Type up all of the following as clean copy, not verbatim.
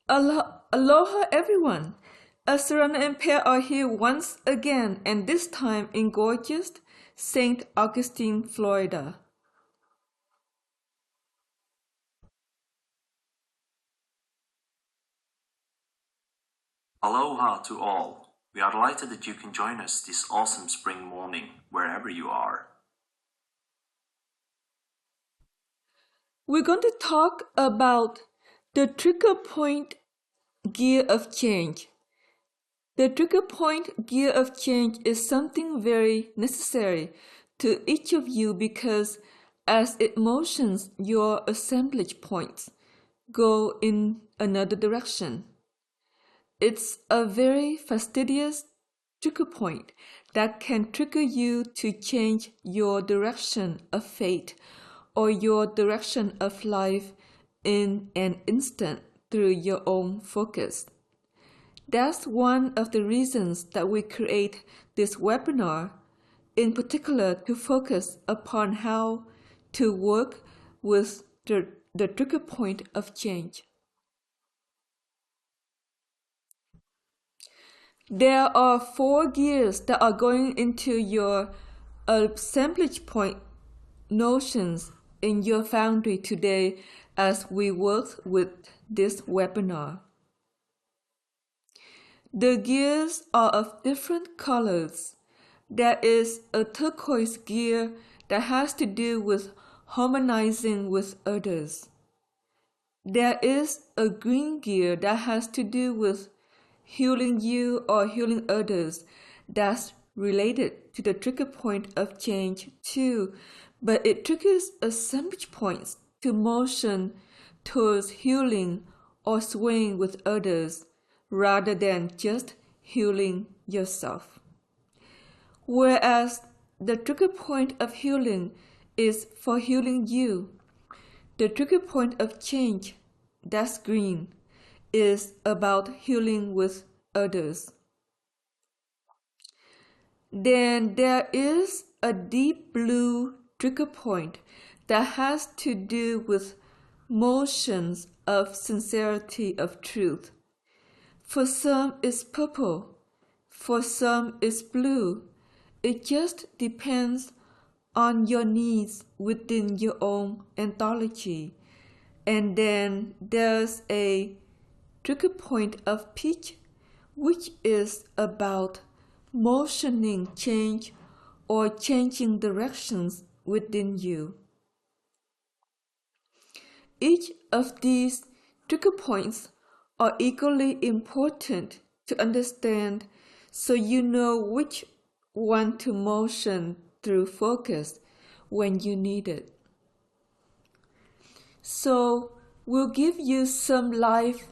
Aloha everyone! Serena and Pear are here once again, and this time in gorgeous St. Augustine, Florida. Aloha to all. We are delighted that you can join us this awesome spring morning, wherever you are. We're going to talk about the trigger point gear of change. The trigger point gear of change is something very necessary to each of you because as it motions, your assemblage points go in another direction. It's a very fastidious trigger point that can trigger you to change your direction of fate or your direction of life in an instant through your own focus. That's one of the reasons that we create this webinar, in particular to focus upon how to work with the trigger point of change. There are 4 gears that are going into your assemblage point notions in your foundry today as we work with this webinar. The gears are of different colors. There is a turquoise gear that has to do with harmonizing with others. There is a green gear that has to do with healing you or healing others. That's related to the trigger point of change too, but it triggers assemblage points to motion towards healing or swaying with others rather than just healing yourself. Whereas the trigger point of healing is for healing you. The trigger point of change, that's green, is about healing with others. Then there is a deep blue trigger point that has to do with motions of sincerity of truth. For some it's purple, for some it's blue. It just depends on your needs within your own anthology. And then there's a trigger point of peach, which is about motioning change or changing directions within you. Each of these trigger points are equally important to understand so you know which one to motion through focus when you need it. So we'll give you some life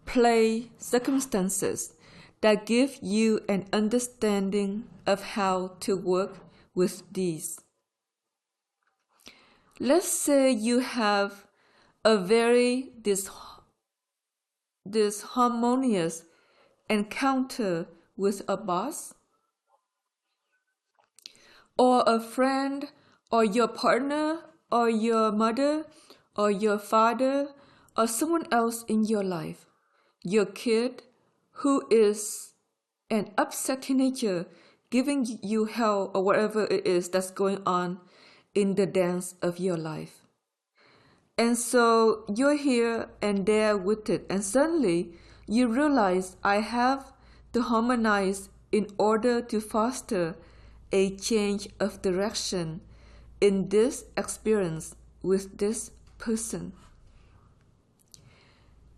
play circumstances that give you an understanding of how to work with these. Let's say you have a very disharmonious encounter with a boss, or a friend, or your partner, or your mother, or your father, or someone else in your life, your kid, who is an upset teenager giving you hell or whatever it is that's going on in the dance of your life. And so you're here and there with it, and suddenly you realize I have to harmonize in order to foster a change of direction in this experience with this person.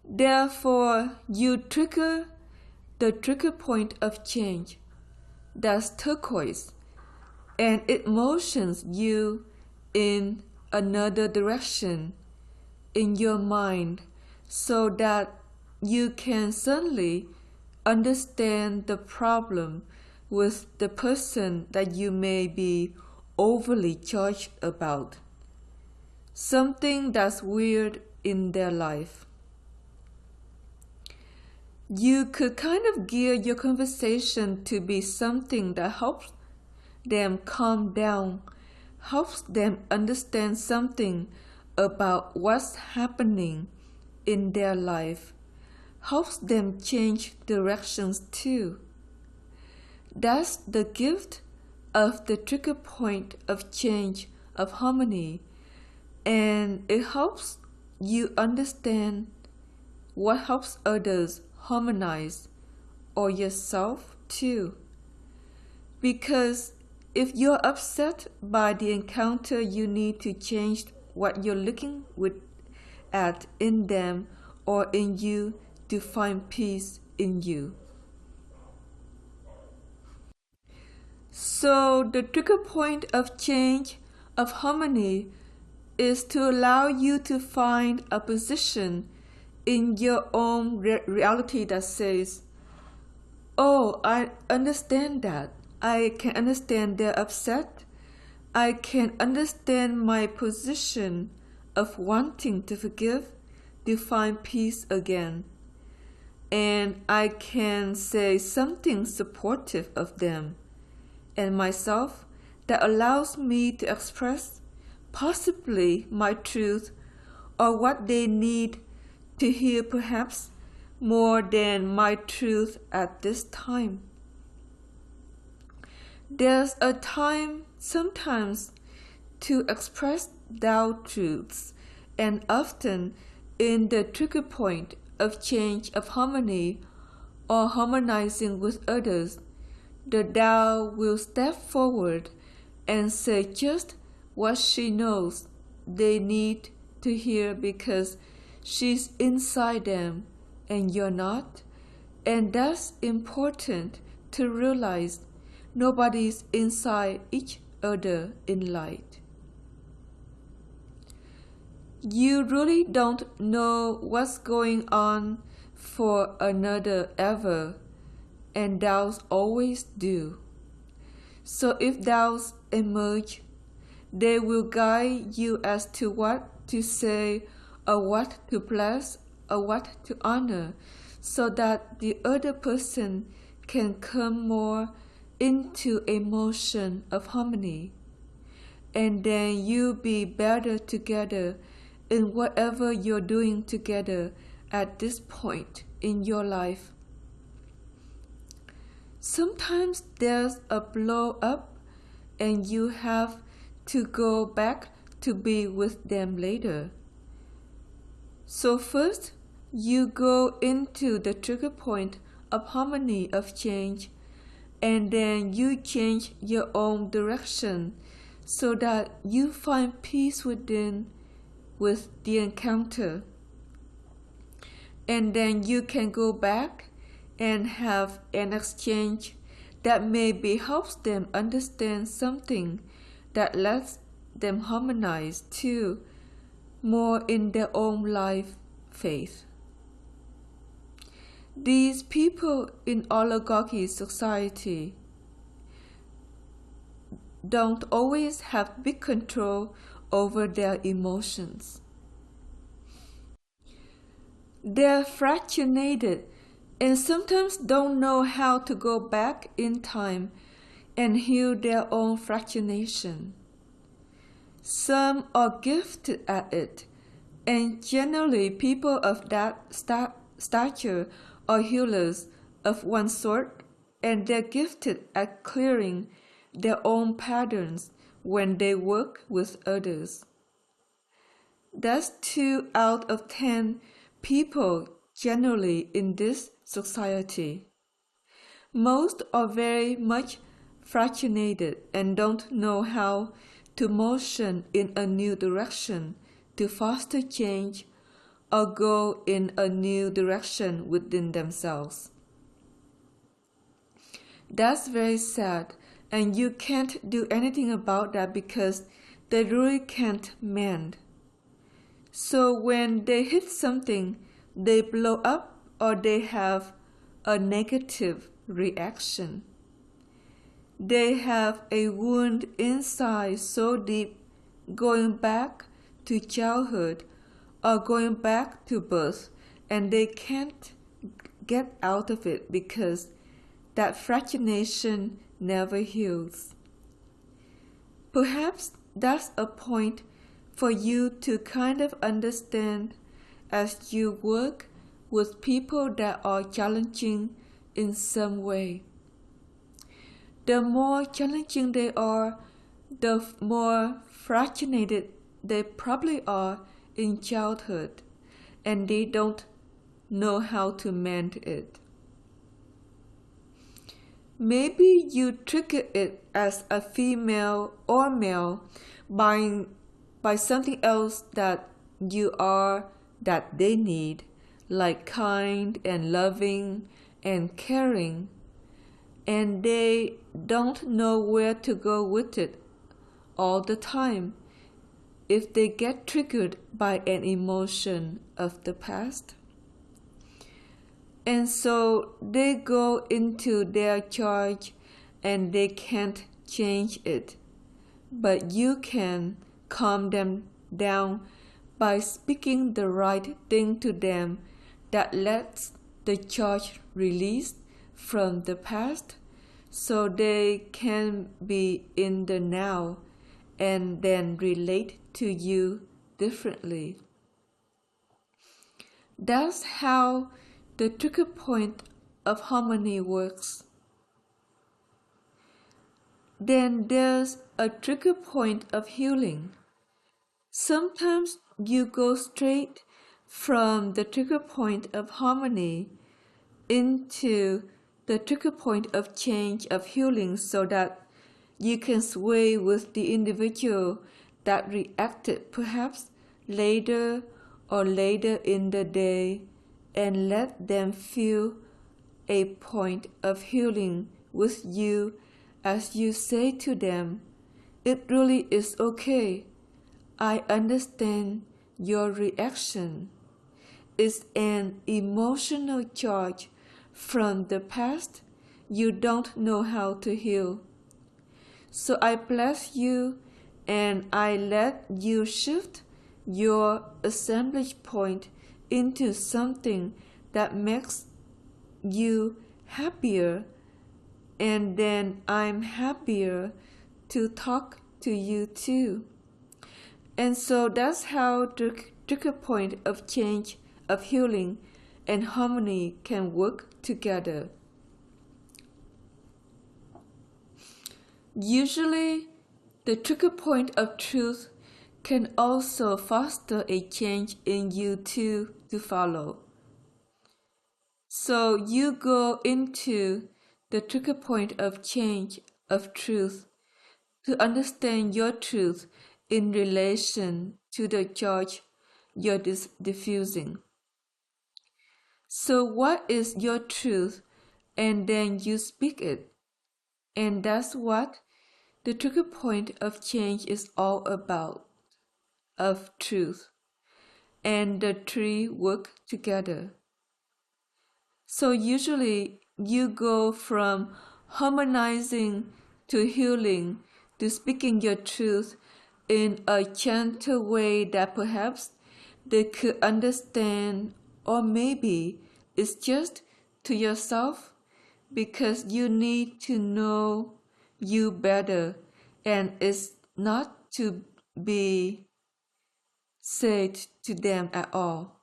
Therefore, you trigger the trigger point of change, that's turquoise, and it motions you in another direction in your mind so that you can suddenly understand the problem with the person that you may be overly charged about, something that's weird in their life. You could kind of gear your conversation to be something that helps them calm down, helps them understand something about what's happening in their life, helps them change directions too. That's the gift of the trigger point of change of harmony, and it helps you understand what helps others harmonize or yourself too. Because if you're upset by the encounter, you need to change what you're looking at in them or in you to find peace in you. So the trigger point of change of harmony is to allow you to find a position in your own reality that says, oh, I understand that. I can understand they're upset. I can understand my position of wanting to forgive, to find peace again. And I can say something supportive of them and myself that allows me to express possibly my truth or what they need to hear, perhaps more than my truth at this time. There's a time sometimes to express thou truths, and often in the trigger point of change of harmony or harmonizing with others, the Tao will step forward and say just what she knows they need to hear because she's inside them and you're not. And that's important to realize. Nobody's inside each other in light. You really don't know what's going on for another ever, and doubts always do. So if doubts emerge, they will guide you as to what to say or what to bless or what to honor, so that the other person can come more into a motion of harmony, and then you'll be better together in whatever you're doing together at this point in your life. Sometimes there's a blow up and you have to go back to be with them later. So first, you go into the trigger point of harmony of change, and then you change your own direction so that you find peace within with the encounter. And then you can go back and have an exchange that maybe helps them understand something that lets them harmonize too, more in their own life faith. These people in oligarchy society don't always have big control over their emotions. They're fractionated and sometimes don't know how to go back in time and heal their own fractionation. Some are gifted at it, and generally people of that stature are healers of one sort, and they're gifted at clearing their own patterns when they work with others. That's 2 out of 10 people generally in this society. Most are very much fractionated and don't know how to motion in a new direction to foster change or go in a new direction within themselves. That's very sad, and you can't do anything about that because they really can't mend. So when they hit something, they blow up or they have a negative reaction. They have a wound inside so deep, going back to childhood or going back to birth, and they can't get out of it because that fractionation never heals. Perhaps that's a point for you to kind of understand as you work with people that are challenging in some way. The more challenging they are, the more fractured they probably are in childhood, and they don't know how to mend it. Maybe you trigger it as a female or male by something else that you are that they need, like kind and loving and caring, and they don't know where to go with it all the time if they get triggered by an emotion of the past. And so they go into their charge and they can't change it. But you can calm them down by speaking the right thing to them that lets the charge release from the past so they can be in the now and then relate to you differently. That's how the trigger point of harmony works. Then there's a trigger point of healing. Sometimes you go straight from the trigger point of harmony into the trigger point of change of healing so that you can sway with the individual that reacted perhaps later or later in the day and let them feel a point of healing with you as you say to them, "It really is okay. I understand your reaction. It's an emotional charge from the past you don't know how to heal. So I bless you and I let you shift your assemblage point into something that makes you happier, and then I'm happier to talk to you too." And so that's how the trigger point of change, of healing, and harmony can work together. Usually, the trigger point of truth can also foster a change in you too to follow. So you go into the trigger point of change of truth to understand your truth in relation to the charge you're diffusing. So what is your truth? And then you speak it. And that's what the trigger point of change is all about, of truth. And the three work together. So usually you go from harmonizing to healing to speaking your truth in a gentle way that perhaps they could understand, or maybe it's just to yourself because you need to know you better and it's not to be said to them at all.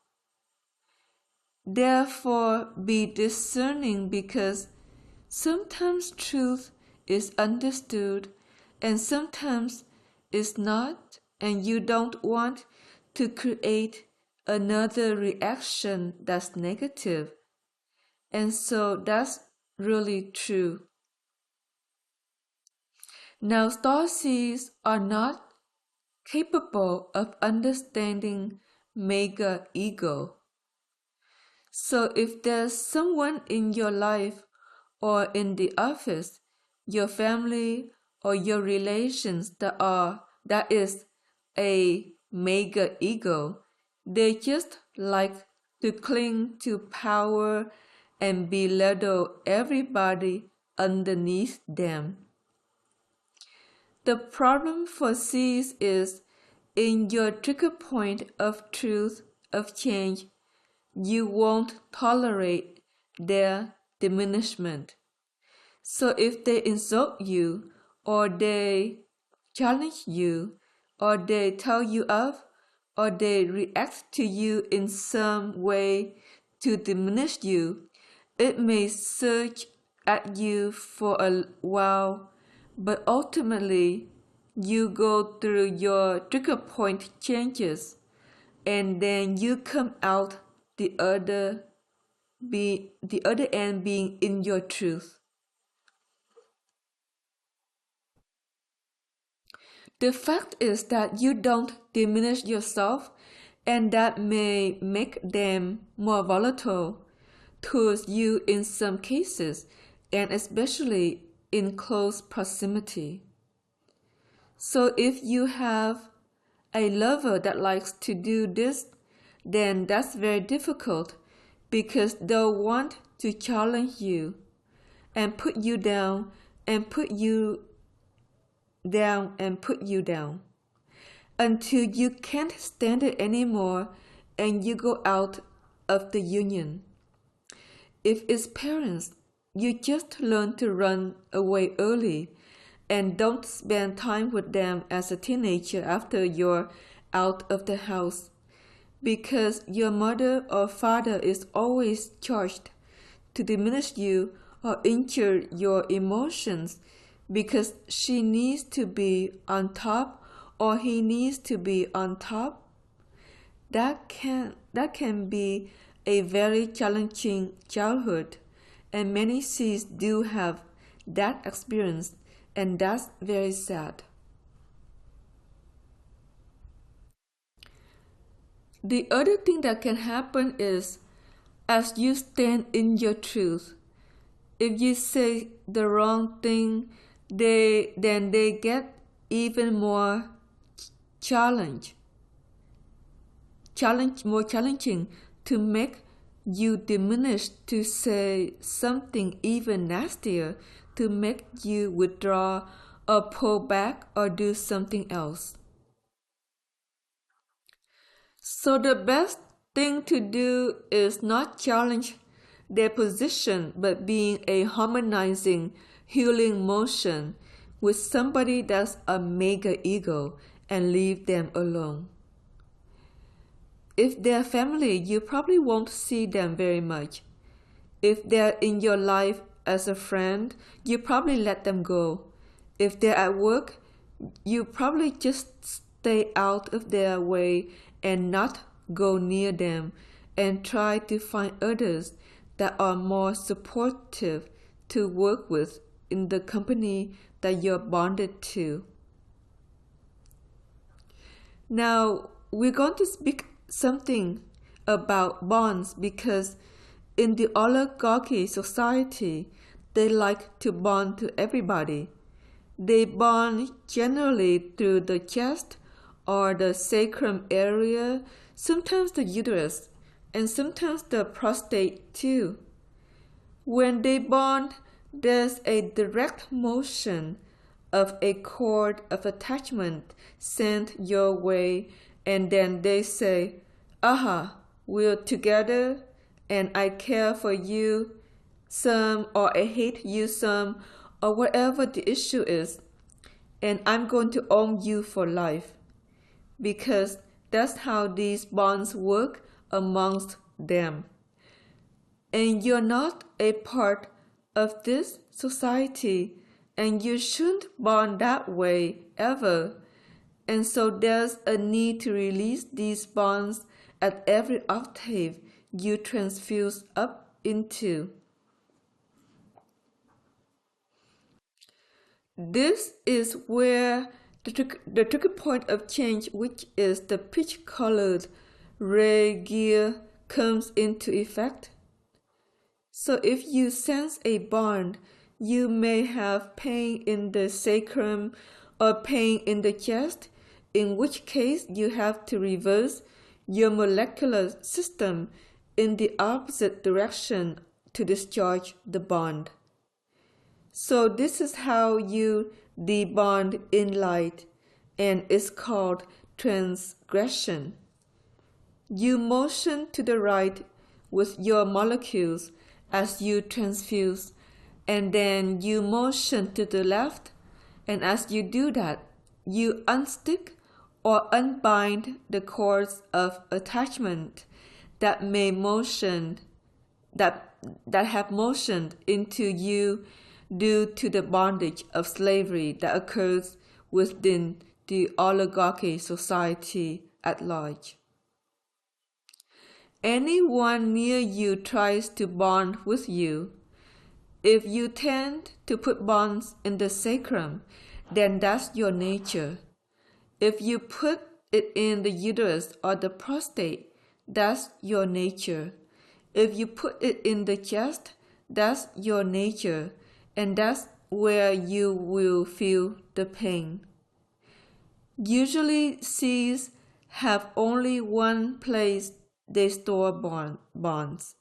Therefore, be discerning because sometimes truth is understood and sometimes it's not, and you don't want to create another reaction that's negative. And so that's really true. Now, star seeds are not capable of understanding mega ego. So if there's someone in your life or in the office, your family or your relations that is a mega ego, they just like to cling to power and belittle everybody underneath them. The problem for C's is in your trigger point of truth, of change, you won't tolerate their diminishment. So if they insult you, or they challenge you, or they tell you off, or they react to you in some way to diminish you. It may surge at you for a while, but ultimately you go through your trigger point changes, and then you come out the other end being in your truth. The fact is that you don't diminish yourself, and that may make them more volatile towards you in some cases, and especially in close proximity. So if you have a lover that likes to do this, then that's very difficult because they'll want to challenge you and put you down and put you down and put you down until you can't stand it anymore and you go out of the union. If it's parents, you just learn to run away early and don't spend time with them as a teenager after you're out of the house because your mother or father is always charged to diminish you or injure your emotions because she needs to be on top or he needs to be on top. That can be a very challenging childhood, and many Cs do have that experience, and that's very sad. The other thing that can happen is as you stand in your truth, if you say the wrong thing, then they get even more more challenging to make you diminish, to say something even nastier, to make you withdraw or pull back or do something else. So the best thing to do is not challenge their position, but being a harmonizing, healing motion with somebody that's a mega ego and leave them alone. If they're family, you probably won't see them very much. If they're in your life as a friend, you probably let them go. If they're at work, you probably just stay out of their way and not go near them and try to find others that are more supportive to work with in the company that you're bonded to. Now, we're going to speak something about bonds because in the oligarchy society, they like to bond to everybody. They bond generally through the chest or the sacrum area, sometimes the uterus, and sometimes the prostate too. When they bond, there's a direct motion of a cord of attachment sent your way, and then they say, aha, we're together, and I care for you some, or I hate you some, or whatever the issue is, and I'm going to own you for life. Because that's how these bonds work amongst them. And you're not a part of this society, and you shouldn't bond that way ever. And so there's a need to release these bonds at every octave you transfuse up into. This is where the trigger point of change, which is the peach-colored ray gear, comes into effect. So if you sense a bond, you may have pain in the sacrum or pain in the chest, in which case you have to reverse your molecular system in the opposite direction to discharge the bond. So this is how you debond in light, and it's called transgression. You motion to the right with your molecules as you transfuse, and then you motion to the left, and as you do that, you unstick or unbind the cords of attachment that may motion that that have motioned into you due to the bondage of slavery that occurs within the oligarchy society at large. Anyone near you tries to bond with you. If you tend to put bonds in the sacrum, then that's your nature. If you put it in the uterus or the prostate, that's your nature. If you put it in the chest, that's your nature, and that's where you will feel the pain. Usually, seeds have only one place they store bonds.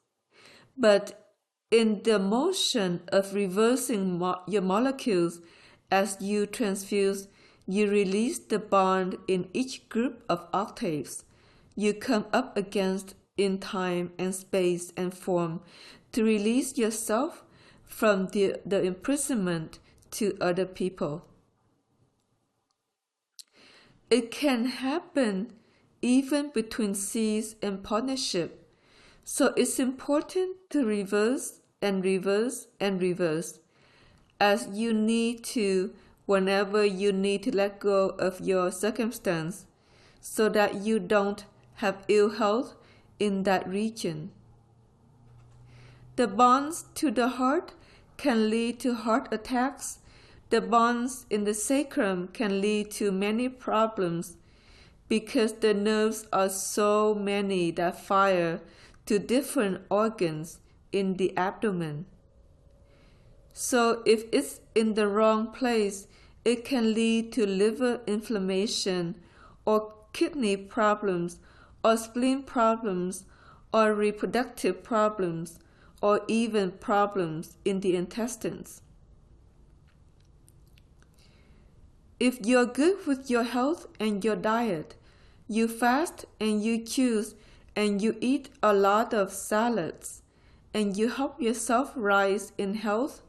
But in the motion of reversing your molecules as you transfuse, you release the bond in each group of octaves you come up against in time and space and form to release yourself from the imprisonment to other people. It can happen even between seeds and partnership. So it's important to reverse and reverse and reverse as you need to whenever you need to let go of your circumstance so that you don't have ill health in that region. The bonds to the heart can lead to heart attacks. The bonds in the sacrum can lead to many problems because the nerves are so many that fire to different organs in the abdomen. So if it's in the wrong place, it can lead to liver inflammation or kidney problems or spleen problems or reproductive problems or even problems in the intestines. If you're good with your health and your diet, you fast and you choose and you eat a lot of salads and you help yourself rise in health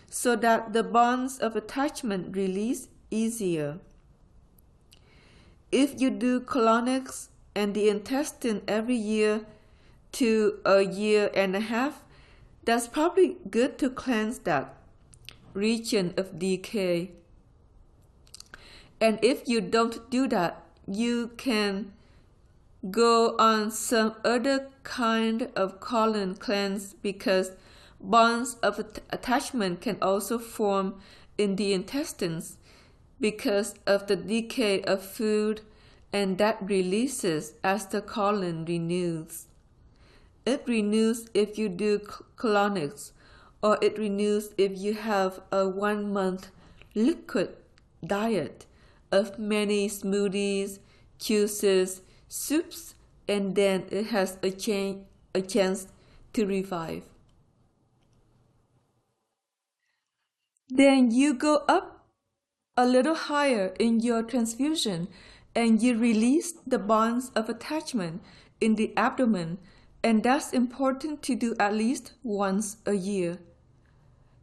so that the bonds of attachment release easier. If you do colonics and the intestine every year to a year and a half, that's probably good to cleanse that region of decay. And if you don't do that, you can go on some other kind of colon cleanse because bonds of attachment can also form in the intestines because of the decay of food, and that releases as the colon renews. It renews if you do colonics, or it renews if you have a 1 month liquid diet of many smoothies, juices, soups, and then it has a chance to revive. Then you go up a little higher in your transfusion and you release the bonds of attachment in the abdomen, and that's important to do at least once a year.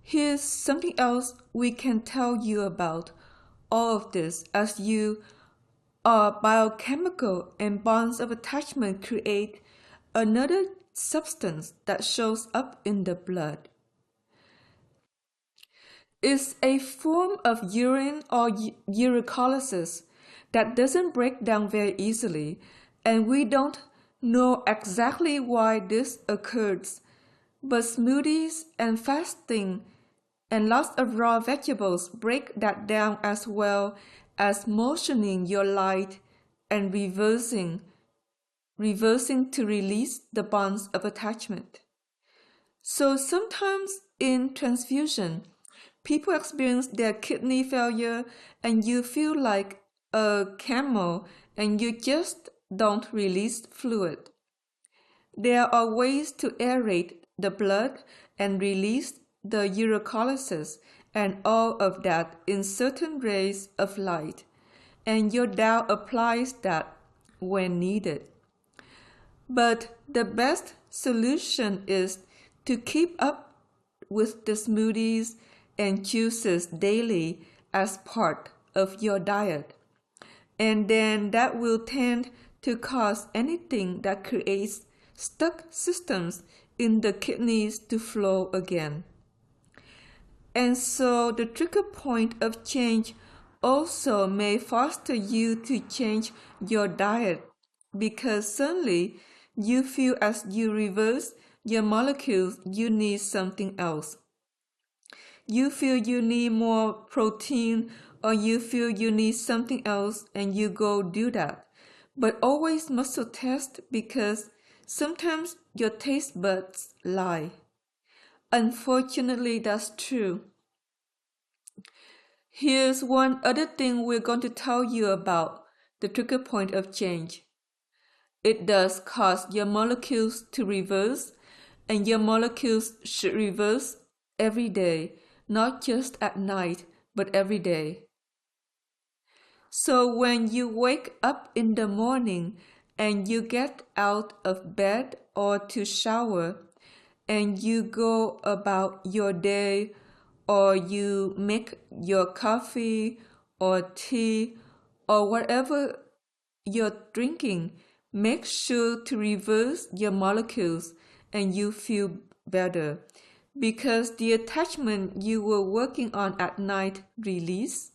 Here's something else we can tell you about all of this as you are biochemical and bonds of attachment create another substance that shows up in the blood. It's a form of urine or urinalysis that doesn't break down very easily, and we don't know exactly why this occurs. But smoothies and fasting and lots of raw vegetables break that down as well as motioning your light and reversing to release the bonds of attachment. So sometimes in transfusion, people experience their kidney failure and you feel like a camel and you just don't release fluid. There are ways to aerate the blood and release the urinalysis and all of that in certain rays of light, and your Tao applies that when needed. But the best solution is to keep up with the smoothies and juices daily as part of your diet. And then that will tend to cause anything that creates stuck systems in the kidneys to flow again. And so the trigger point of change also may foster you to change your diet, because suddenly you feel as you reverse your molecules, you need something else. You feel you need more protein, or you feel you need something else, and you go do that. But always muscle test, because sometimes your taste buds lie. Unfortunately, that's true. Here's one other thing we're going to tell you about the trigger point of change. It does cause your molecules to reverse, and your molecules should reverse every day, not just at night, but every day. So when you wake up in the morning and you get out of bed or to shower, and you go about your day, or you make your coffee or tea or whatever you're drinking, make sure to reverse your molecules and you feel better, because the attachment you were working on at night release.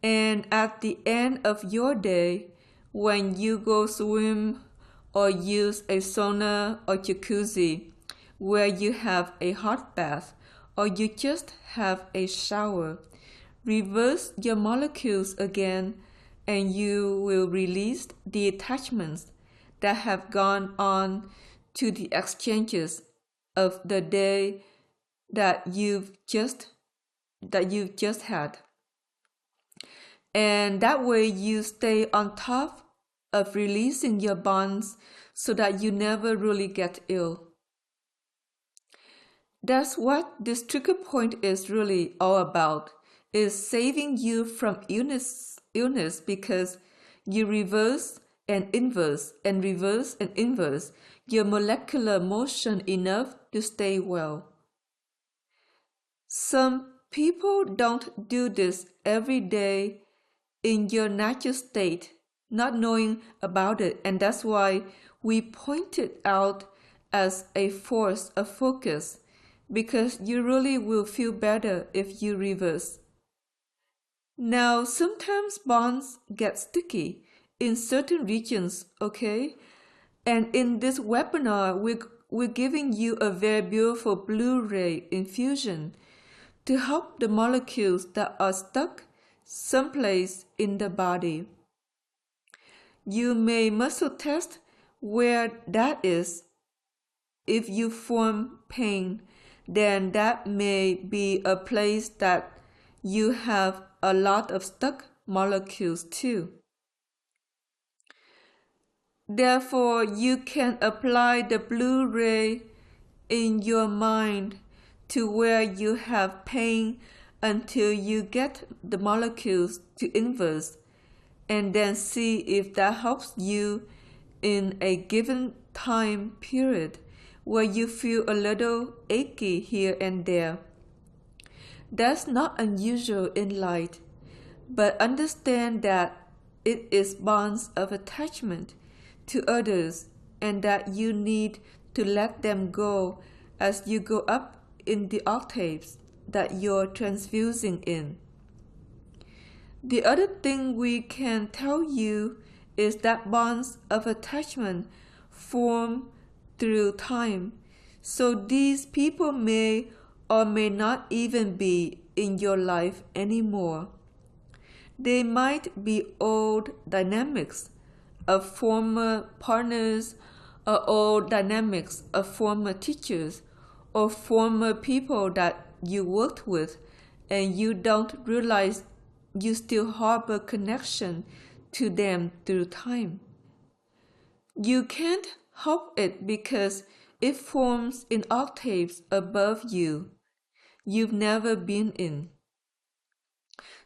And at the end of your day, when you go swim or use a sauna or jacuzzi, where you have a hot bath, or you just have a shower, reverse your molecules again, and you will release the attachments that have gone on to the exchanges of the day that you've just had. And that way you stay on top of releasing your bonds so that you never really get ill. That's what this trigger point is really all about, is saving you from illness, because you reverse and inverse and reverse and inverse your molecular motion enough to stay well. Some people don't do this every day in your natural state, not knowing about it, and that's why we point it out as a force of focus, because you really will feel better if you reverse. Now, sometimes bonds get sticky in certain regions, okay? And in this webinar, we're giving you a very beautiful Blu-ray infusion to help the molecules that are stuck someplace in the body. You may muscle test where that is. If you form pain, then that may be a place that you have a lot of stuck molecules too. Therefore, you can apply the Blu-ray in your mind to where you have pain until you get the molecules to inverse, and then see if that helps you in a given time period where you feel a little achy here and there. That's not unusual in light, but understand that it is bonds of attachment to others, and that you need to let them go as you go up in the octaves that you're transfusing in. The other thing we can tell you is that bonds of attachment form through time. So these people may or may not even be in your life anymore. They might be old dynamics of former partners, or old dynamics of former teachers, or former people that you worked with, and you don't realize you still harbor connection to them through time. You can't help it because it forms in octaves above you've never been in.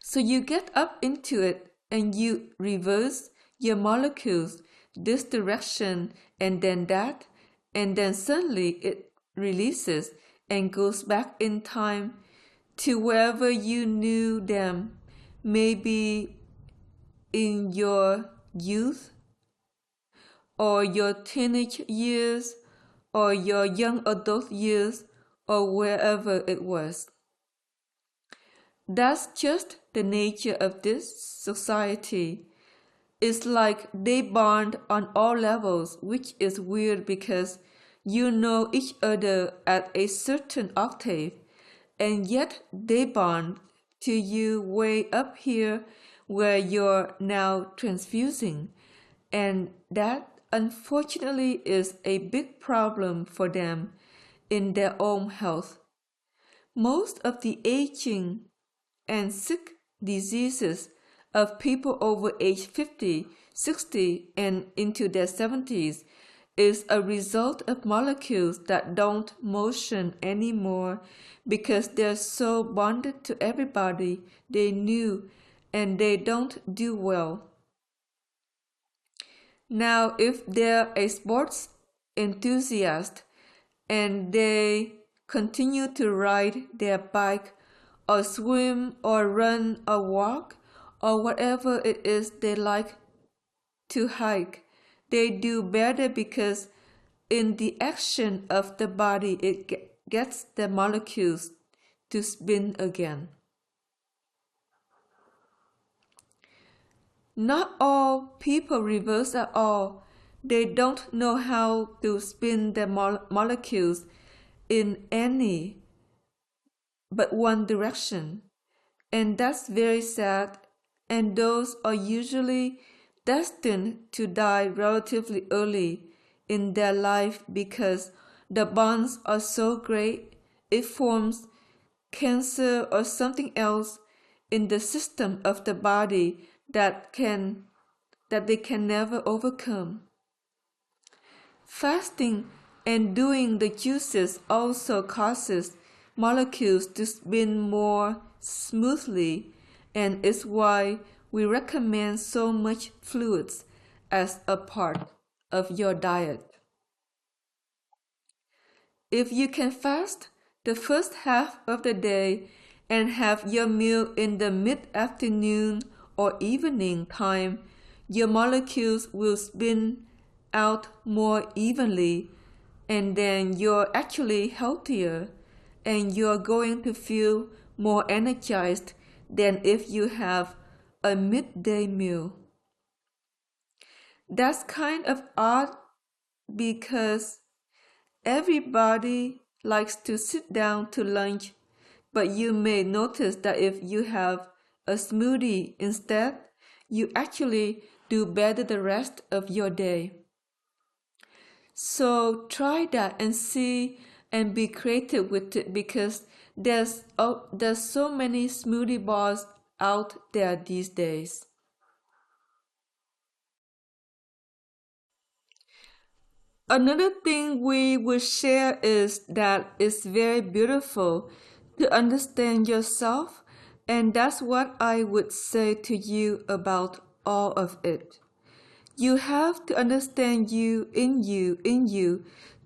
So you get up into it and you reverse your molecules this direction and then that, and then suddenly it releases and goes back in time to wherever you knew them, maybe in your youth, or your teenage years, or your young adult years, or wherever it was. That's just the nature of this society. It's like they bond on all levels, which is weird because you know each other at a certain octave, and yet they bond to you way up here where you're now transfusing, and that unfortunately is a big problem for them in their own health. Most of the aging and sick diseases of people over age 50, 60, and into their 70s is a result of molecules that don't motion anymore because they're so bonded to everybody they knew and they don't do well. Now, if they're a sports enthusiast and they continue to ride their bike or swim or run or walk or whatever it is they like to hike, they do better because in the action of the body it gets the molecules to spin again. Not all people reverse at all. They don't know how to spin the molecules in any but one direction. And that's very sad, and those are usually destined to die relatively early in their life because the bonds are so great it forms cancer or something else in the system of the body that they can never overcome. Fasting and doing the juices also causes molecules to spin more smoothly, and is why we recommend so much fluids as a part of your diet. If you can fast the first half of the day and have your meal in the mid-afternoon or evening time, your molecules will spin out more evenly, and then you're actually healthier and you're going to feel more energized than if you have a midday meal. That's kind of odd because everybody likes to sit down to lunch, but you may notice that if you have a smoothie instead, you actually do better the rest of your day. So try that and see and be creative with it because there's so many smoothie bars out there these days. Another thing we will share is that it's very beautiful to understand yourself, and that's what I would say to you about all of it. You have to understand you,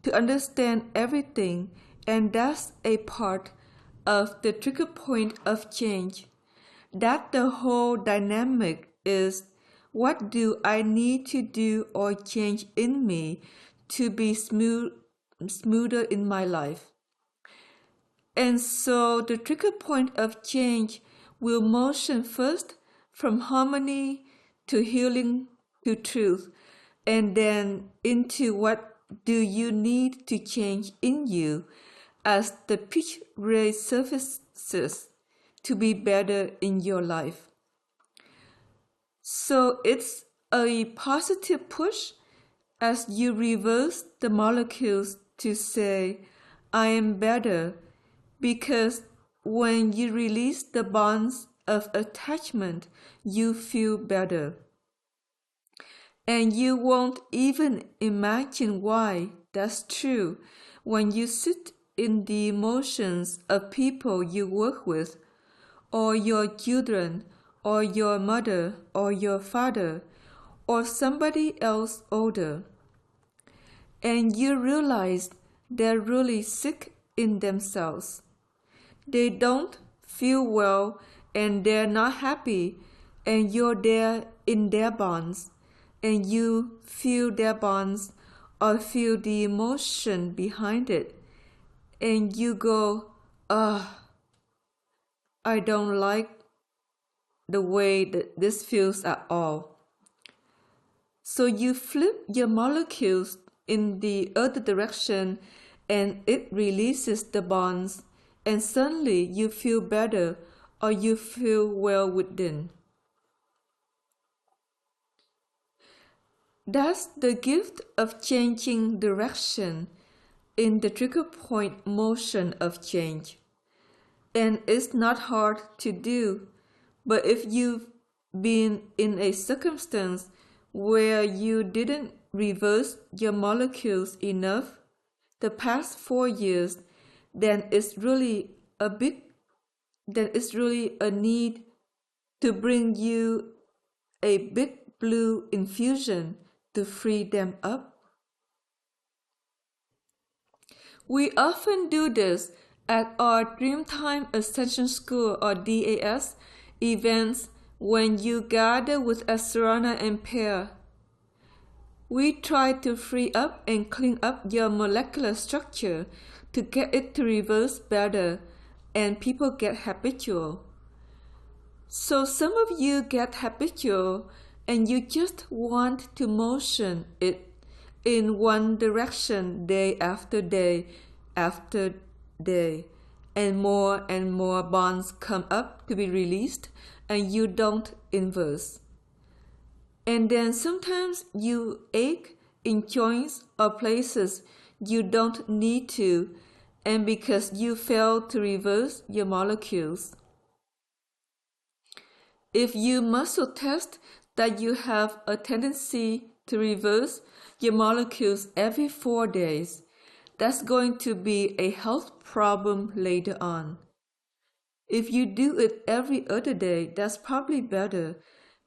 to understand everything, and that's a part of the trigger point of change. That the whole dynamic is, what do I need to do or change in me to be smoother in my life? And so the trigger point of change will motion first from harmony to healing to truth, and then into what do you need to change in you as the pitch ray surfaces to be better in your life. So it's a positive push as you reverse the molecules to say, I am better, because when you release the bonds of attachment, you feel better. And you won't even imagine why that's true when you sit in the emotions of people you work with, or your children, or your mother, or your father, or somebody else older, and you realize they're really sick in themselves. They don't feel well and they're not happy, and you're there in their bonds, and you feel their bonds or feel the emotion behind it, and you go, I don't like the way that this feels at all. So you flip your molecules in the other direction and it releases the bonds, and suddenly you feel better or you feel well within. That's the gift of changing direction in the trigger point motion of change. And it's not hard to do, but if you've been in a circumstance where you didn't reverse your molecules enough the past 4 years, then it's really a need to bring you a big blue infusion to free them up. We often do this at our Dreamtime Ascension School or DAS events when you gather with Asarana and pair. We try to free up and clean up your molecular structure to get it to reverse better, and people get habitual. So some of you get habitual and you just want to motion it in one direction day after day after day, and more bonds come up to be released and you don't inverse. And then sometimes you ache in joints or places you don't need to, and because you fail to reverse your molecules. If you muscle test that you have a tendency to reverse your molecules every 4 days, that's going to be a health problem later on. If you do it every other day, that's probably better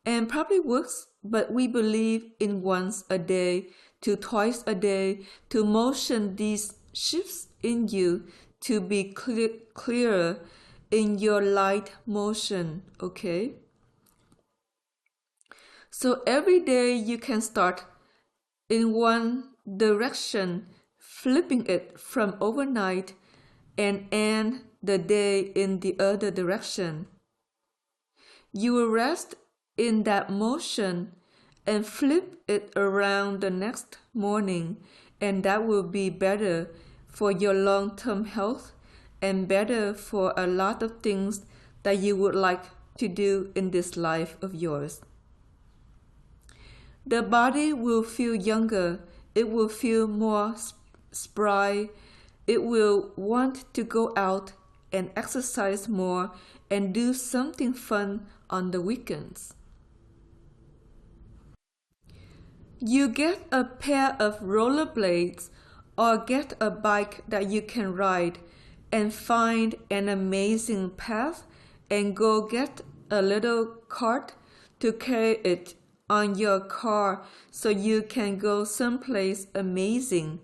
and probably works, but we believe in once a day to twice a day to motion these shifts in you to be clearer in your light motion, okay? So every day you can start in one direction, flipping it from overnight and end the day in the other direction. You will rest in that motion and flip it around the next morning, and that will be better for your long-term health and better for a lot of things that you would like to do in this life of yours. The body will feel younger, it will feel more spry, it will want to go out and exercise more and do something fun on the weekends. You get a pair of rollerblades or get a bike that you can ride and find an amazing path and go get a little cart to carry it on your car so you can go someplace amazing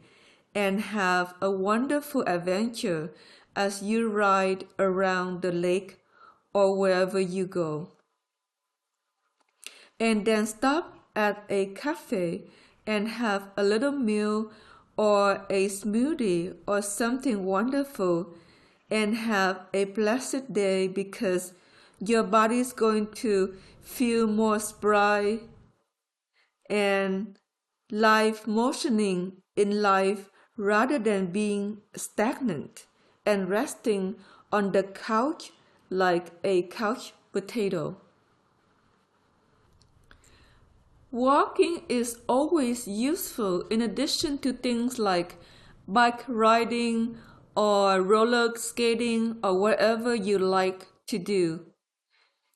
and have a wonderful adventure as you ride around the lake or wherever you go. And then stop at a cafe and have a little meal or a smoothie or something wonderful and have a blessed day because your body is going to feel more spry and life motioning in life rather than being stagnant and resting on the couch like a couch potato. Walking is always useful in addition to things like bike riding or roller skating or whatever you like to do.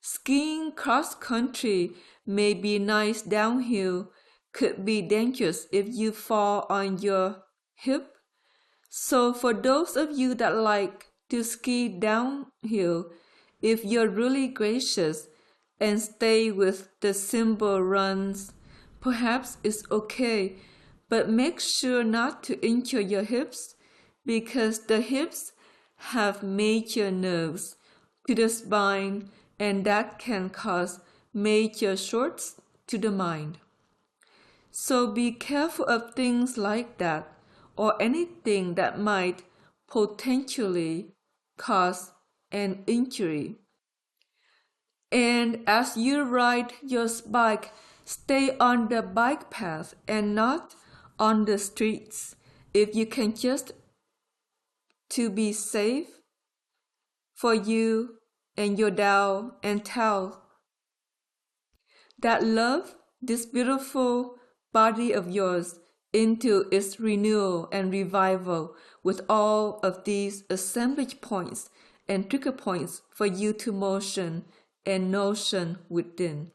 Skiing cross country may be nice downhill, could be dangerous if you fall on your hip. So for those of you that like to ski downhill, if you're really gracious and stay with the simple runs, perhaps it's okay, but make sure not to injure your hips because the hips have major nerves to the spine and that can cause major shorts to the mind. So be careful of things like that or anything that might potentially cause an injury. And as you ride your bike, stay on the bike path and not on the streets. If you can, just to be safe for you and your Tao, and tell that love this beautiful body of yours into its renewal and revival with all of these assemblage points and trigger points for you to motion and notion within.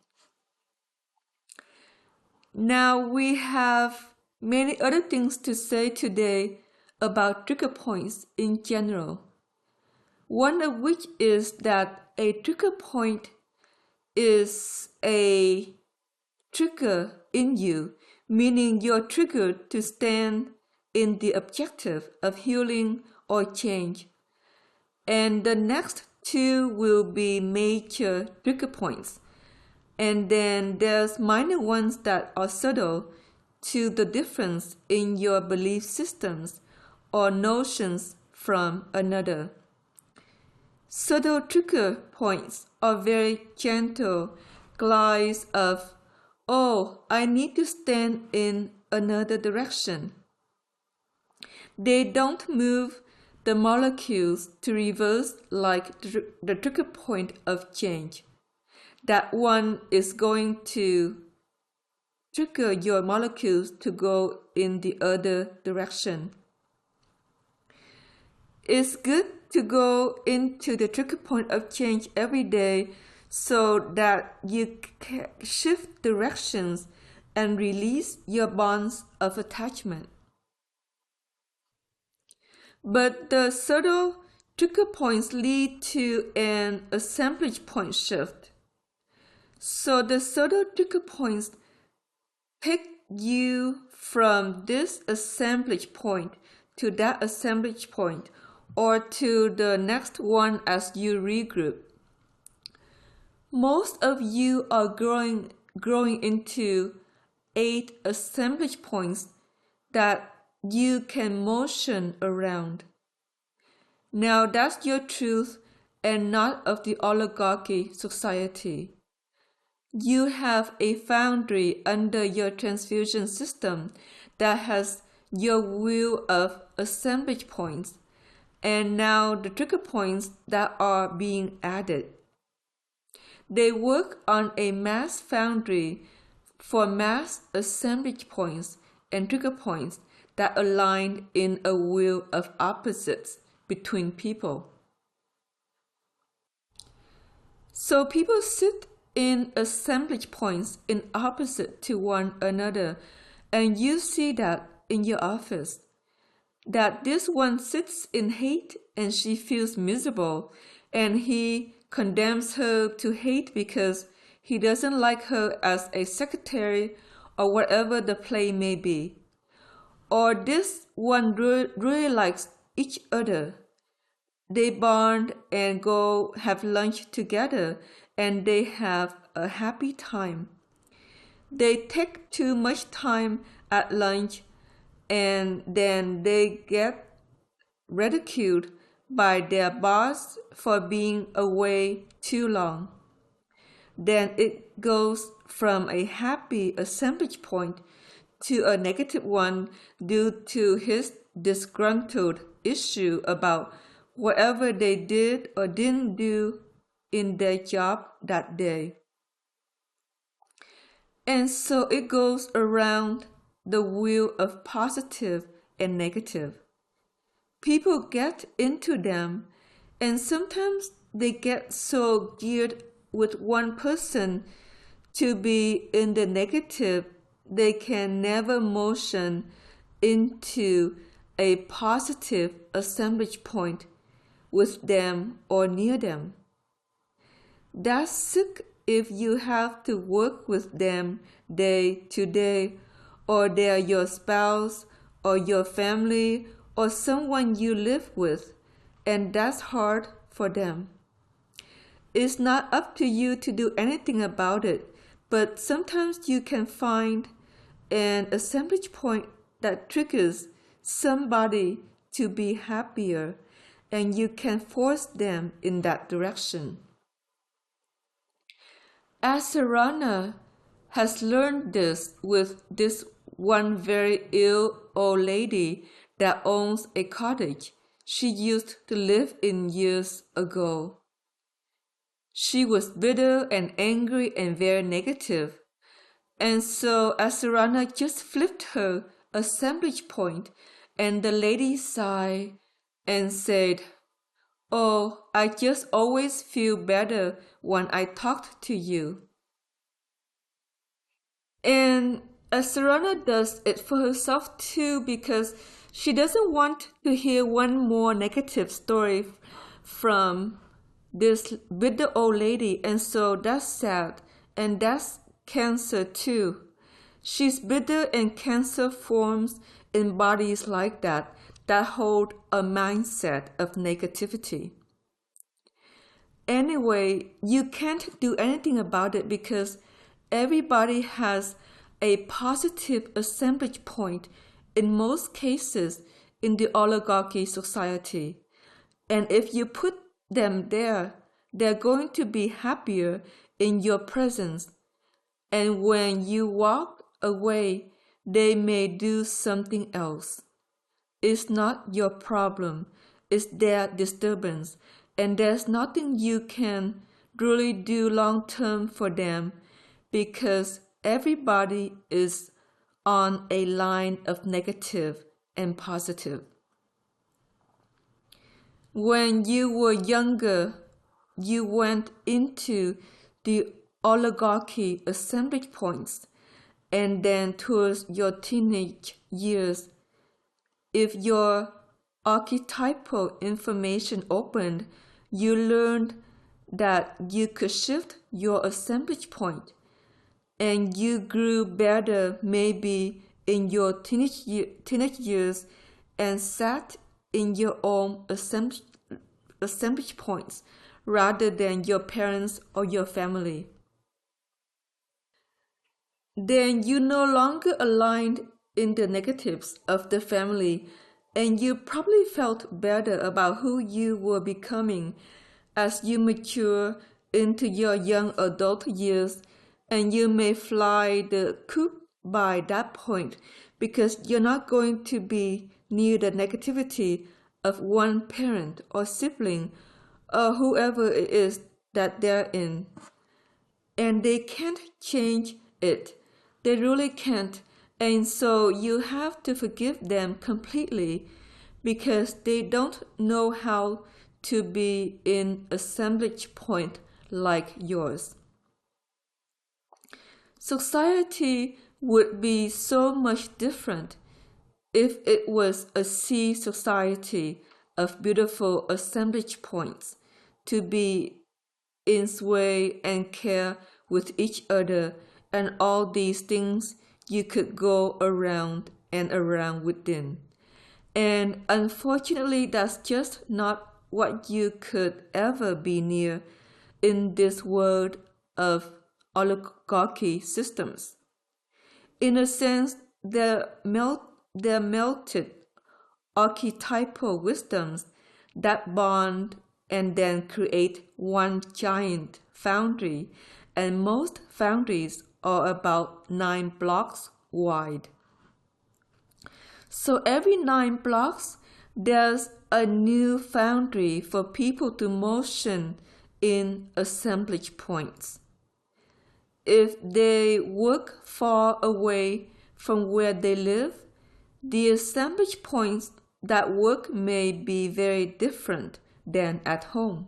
Now we have many other things to say today about trigger points in general. One of which is that a trigger point is a trigger in you, meaning you're triggered to stand in the objective of healing or change. And the next two will be major trigger points. And then there's minor ones that are subtle to the difference in your belief systems or notions from another. Subtle trigger points are very gentle glides of, oh, I need to stand in another direction. They don't move the molecules to reverse like the trigger point of change. That one is going to trigger your molecules to go in the other direction. It's good to go into the trigger point of change every day so that you can shift directions and release your bonds of attachment. But the subtle trigger points lead to an assemblage point shift. So the subtle trigger points pick you from this assemblage point to that assemblage point or to the next one as you regroup. Most of you are growing into 8 assemblage points that you can motion around. Now that's your truth and not of the oligarchy society. You have a foundry under your transfusion system that has your wheel of assemblage points and now the trigger points that are being added. They work on a mass foundry for mass assemblage points and trigger points that align in a wheel of opposites between people. So people sit in assemblage points in opposite to one another, and you see that in your office. That this one sits in hate and she feels miserable, and he condemns her to hate because he doesn't like her as a secretary or whatever the play may be. Or this one really likes each other. They bond and go have lunch together and they have a happy time. They take too much time at lunch and then they get ridiculed by their boss for being away too long. Then it goes from a happy assemblage point to a negative one due to his disgruntled issue about whatever they did or didn't do in their job that day. And so it goes around the wheel of positive and negative. People get into them, and sometimes they get so geared with one person to be in the negative, they can never motion into a positive assemblage point with them or near them. That's sick if you have to work with them day to day, or they're your spouse or your family or someone you live with, and that's hard for them. It's not up to you to do anything about it, but sometimes you can find an assemblage point that triggers somebody to be happier, and you can force them in that direction. Asarana has learned this with this one very ill old lady that owns a cottage she used to live in years ago. She was bitter and angry and very negative, and so Asarana just flipped her assemblage point, and the lady sighed and said, "Oh, I just always feel better when I talk to you." And Asarana does it for herself too, because she doesn't want to hear one more negative story from this bitter old lady, and so that's sad, and that's cancer too. She's bitter, and cancer forms in bodies like that hold a mindset of negativity. Anyway, you can't do anything about it because everybody has a positive assemblage point in most cases in the oligarchy society. And if you put them there, they're going to be happier in your presence. And when you walk away, they may do something else. It's not your problem, it's their disturbance, and there's nothing you can really do long term for them because everybody is on a line of negative and positive. When you were younger, you went into the oligarchy assemblage points, and then towards your teenage years, if your archetypal information opened, you learned that you could shift your assemblage point, and you grew better maybe in your teenage years and sat in your own assemblage points rather than your parents or your family. Then you no longer aligned in the negatives of the family, and you probably felt better about who you were becoming as you mature into your young adult years, and you may fly the coop by that point because you're not going to be near the negativity of one parent or sibling or whoever it is that they're in. And they can't change it. They really can't. And so you have to forgive them completely because they don't know how to be in assemblage point like yours. Society would be so much different if it was a sea society of beautiful assemblage points to be in sway and care with each other, and all these things you could go around and around within. And unfortunately, that's just not what you could ever be near in this world of oligarchy systems. In a sense, they're melted archetypal wisdoms that bond and then create one giant foundry, and most foundries are about 9 blocks wide. So every 9 blocks, there's a new foundry for people to motion in assemblage points. If they work far away from where they live, the assemblage points that work may be very different than at home.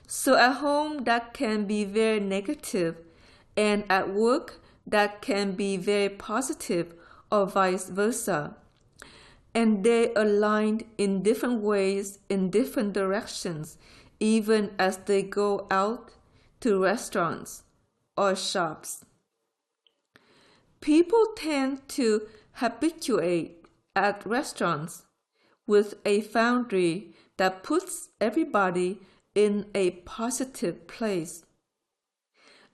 So at home that can be very negative, and at work that can be very positive, or vice versa. And they aligned in different ways in different directions, even as they go out to restaurants or shops. People tend to habituate at restaurants with a foundry that puts everybody in a positive place.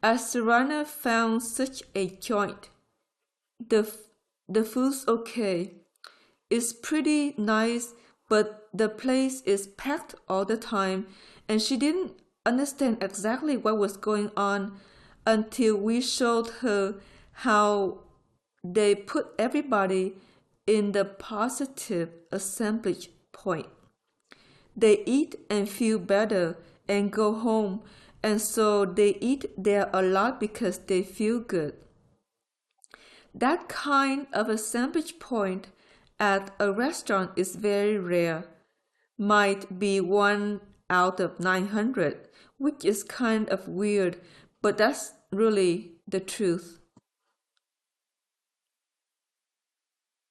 As Serrana found such a joint the food's okay. It's pretty nice, but the place is packed all the time, and she didn't understand exactly what was going on until we showed her how they put everybody in the positive assemblage point. They eat and feel better and go home, and so they eat there a lot because they feel good. That kind of assemblage point at a restaurant is very rare, might be 1 out of 900, which is kind of weird, but that's really the truth.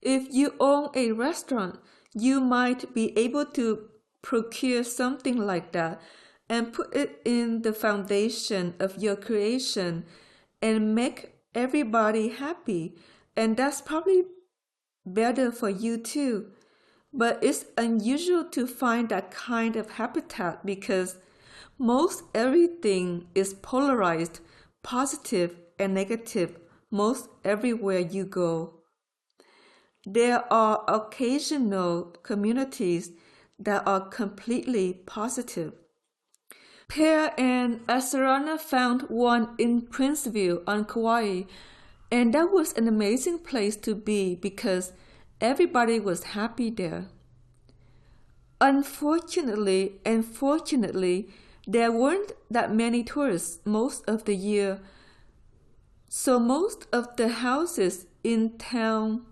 If you own a restaurant, you might be able to procure something like that and put it in the foundation of your creation and make everybody happy. And that's probably better for you too. But it's unusual to find that kind of habitat because most everything is polarized, positive and negative, most everywhere you go. There are occasional communities that are completely positive. Pear and Asarana found one in Princeville on Kauai, and that was an amazing place to be because everybody was happy there. Unfortunately and fortunately, there weren't that many tourists most of the year, so most of the houses in town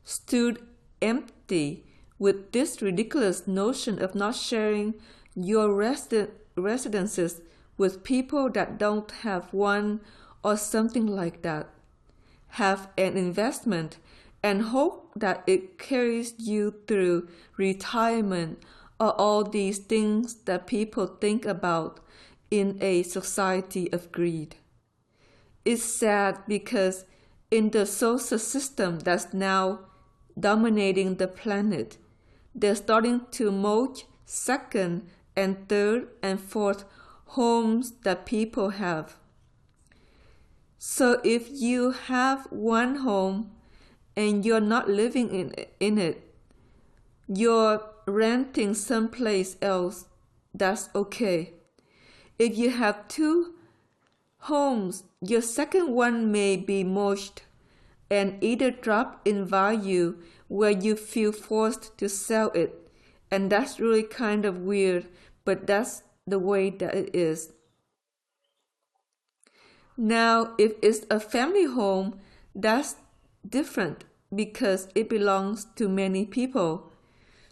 stood empty with this ridiculous notion of not sharing your residences with people that don't have one or something like that. Have an investment and hope that it carries you through retirement or all these things that people think about in a society of greed. It's sad because in the social system that's now dominating the planet, they're starting to mulch second and third and fourth homes that people have. So if you have one home and you're not living in it, you're renting someplace else, that's okay. If you have two homes, your second one may be mulched and either drop in value where you feel forced to sell it. And that's really kind of weird, but that's the way that it is. Now, if it's a family home, that's different because it belongs to many people.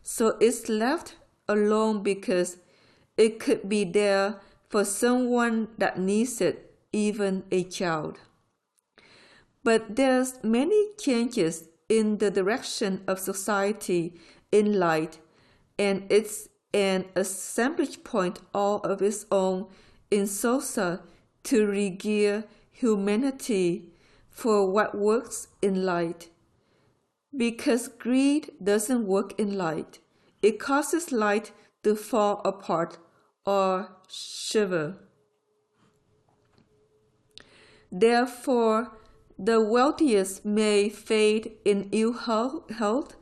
So it's left alone because it could be there for someone that needs it, even a child. But there's many changes in the direction of society in light, and it's an assemblage point all of its own in Sosa to regear humanity for what works in light. Because greed doesn't work in light, it causes light to fall apart or shiver. Therefore, the wealthiest may fade in ill health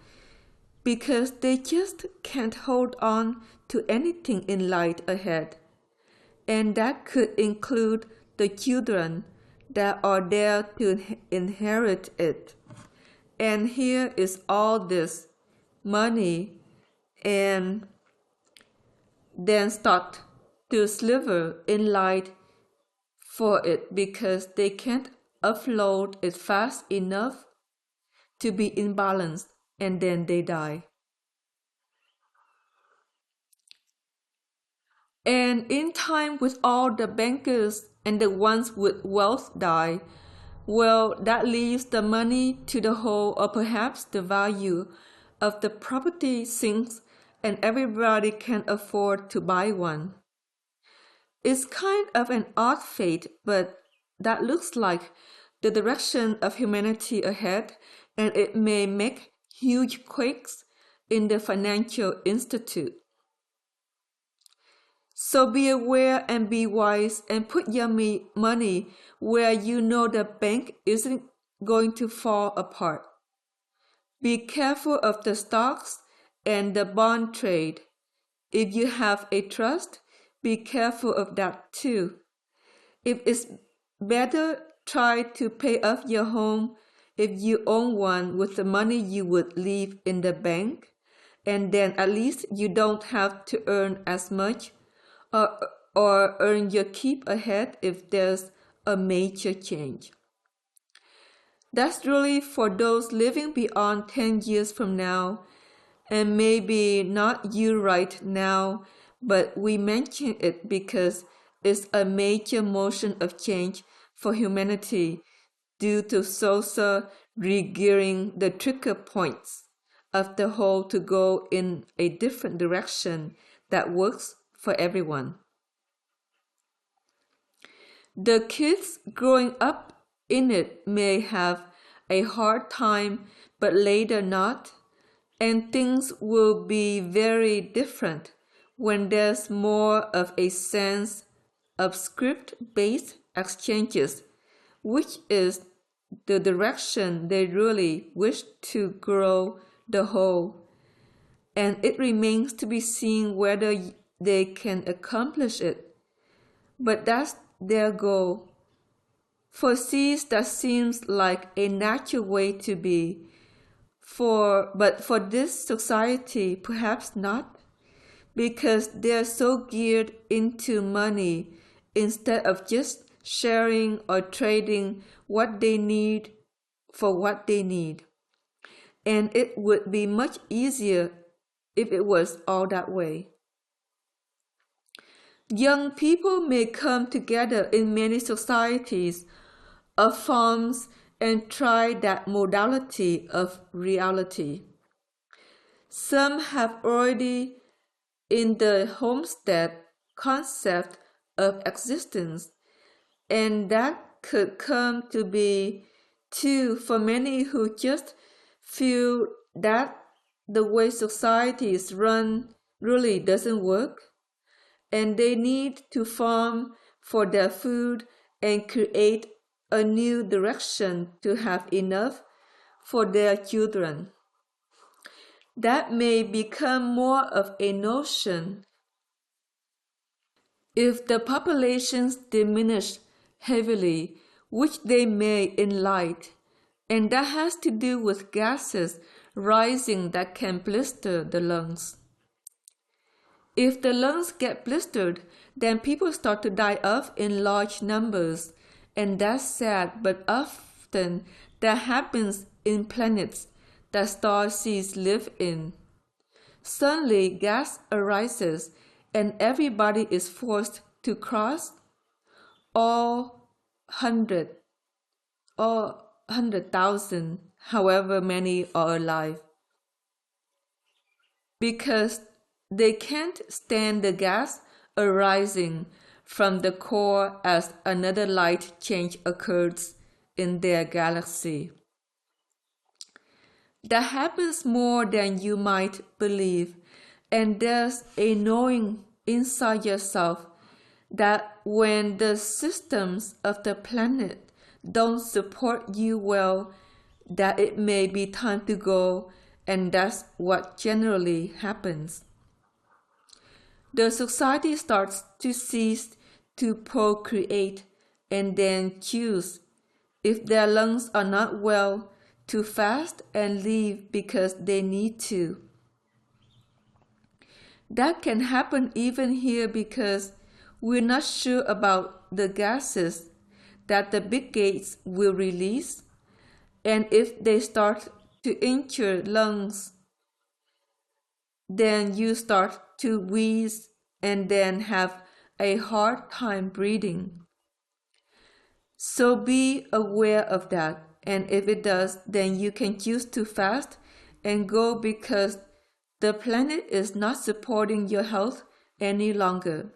because they just can't hold on to anything in light ahead. And that could include the children that are there to inherit it. And here is all this money and then start to sliver in light for it because they can't upload it fast enough to be in balance, and then they die. And in time with all the bankers and the ones with wealth die, well, that leaves the money to the whole, or perhaps the value of the property sinks and everybody can afford to buy one. It's kind of an odd fate, but that looks like the direction of humanity ahead, and it may make huge quakes in the financial institute. So be aware and be wise and put your money where you know the bank isn't going to fall apart. Be careful of the stocks and the bond trade. If you have a trust, be careful of that too. If it's better, try to pay off your home if you own one with the money you would leave in the bank, and then at least you don't have to earn as much or, or earn your keep ahead if there's a major change. That's really for those living beyond 10 years from now, and maybe not you right now, but we mention it because it's a major motion of change for humanity due to social regearing the trigger points of the whole to go in a different direction that works for everyone. The kids growing up in it may have a hard time, but later not, and things will be very different when there's more of a sense of script-based exchanges, which is the direction they really wish to grow the whole, and it remains to be seen whether they can accomplish it. But that's their goal. For seeds that seems like a natural way to be, but for this society perhaps not, because they're so geared into money instead of just sharing or trading what they need for what they need. And it would be much easier if it was all that way. Young people may come together in many societies or farms and try that modality of reality. Some have already in the homestead concept of existence, and that could come to be too for many who just feel that the way society is run really doesn't work, and they need to farm for their food and create a new direction to have enough for their children. That may become more of a notion if the populations diminish heavily, which they may in light, and that has to do with gases rising that can blister the lungs. If the lungs get blistered, then people start to die off in large numbers, and that's sad, but often that happens in planets that star seeds live in. Suddenly gas arises, and everybody is forced to cross all 100,000, however many are alive, because they can't stand the gas arising from the core as another light change occurs in their galaxy. That happens more than you might believe, and there's a knowing inside yourself that when the systems of the planet don't support you well, that it may be time to go, and that's what generally happens. The society starts to cease to procreate and then choose, if their lungs are not well, to fast and leave because they need to. That can happen even here because we're not sure about the gases that the big gates will release, and if they start to injure lungs, then you start to wheeze and then have a hard time breathing. So be aware of that, and if it does, then you can choose to fast and go because the planet is not supporting your health any longer.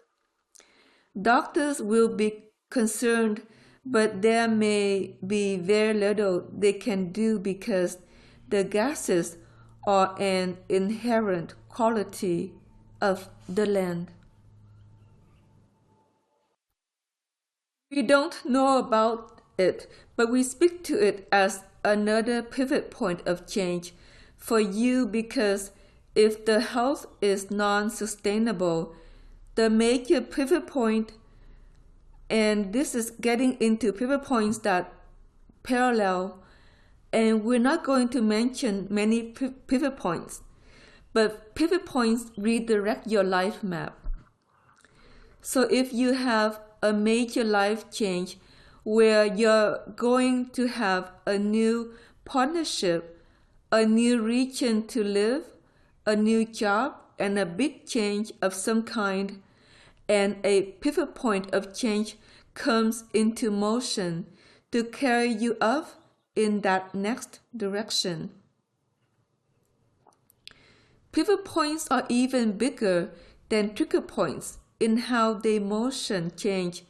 Doctors will be concerned, but there may be very little they can do because the gases are an inherent quality of the land. We don't know about it, but we speak to it as another pivot point of change for you, because if the health is non-sustainable, the major pivot point, and this is getting into pivot points that parallel, and we're not going to mention many pivot points, but pivot points redirect your life map. So if you have a major life change where you're going to have a new partnership, a new region to live, a new job, and a big change of some kind, and a pivot point of change comes into motion to carry you up in that next direction. Pivot points are even bigger than trigger points in how they motion change,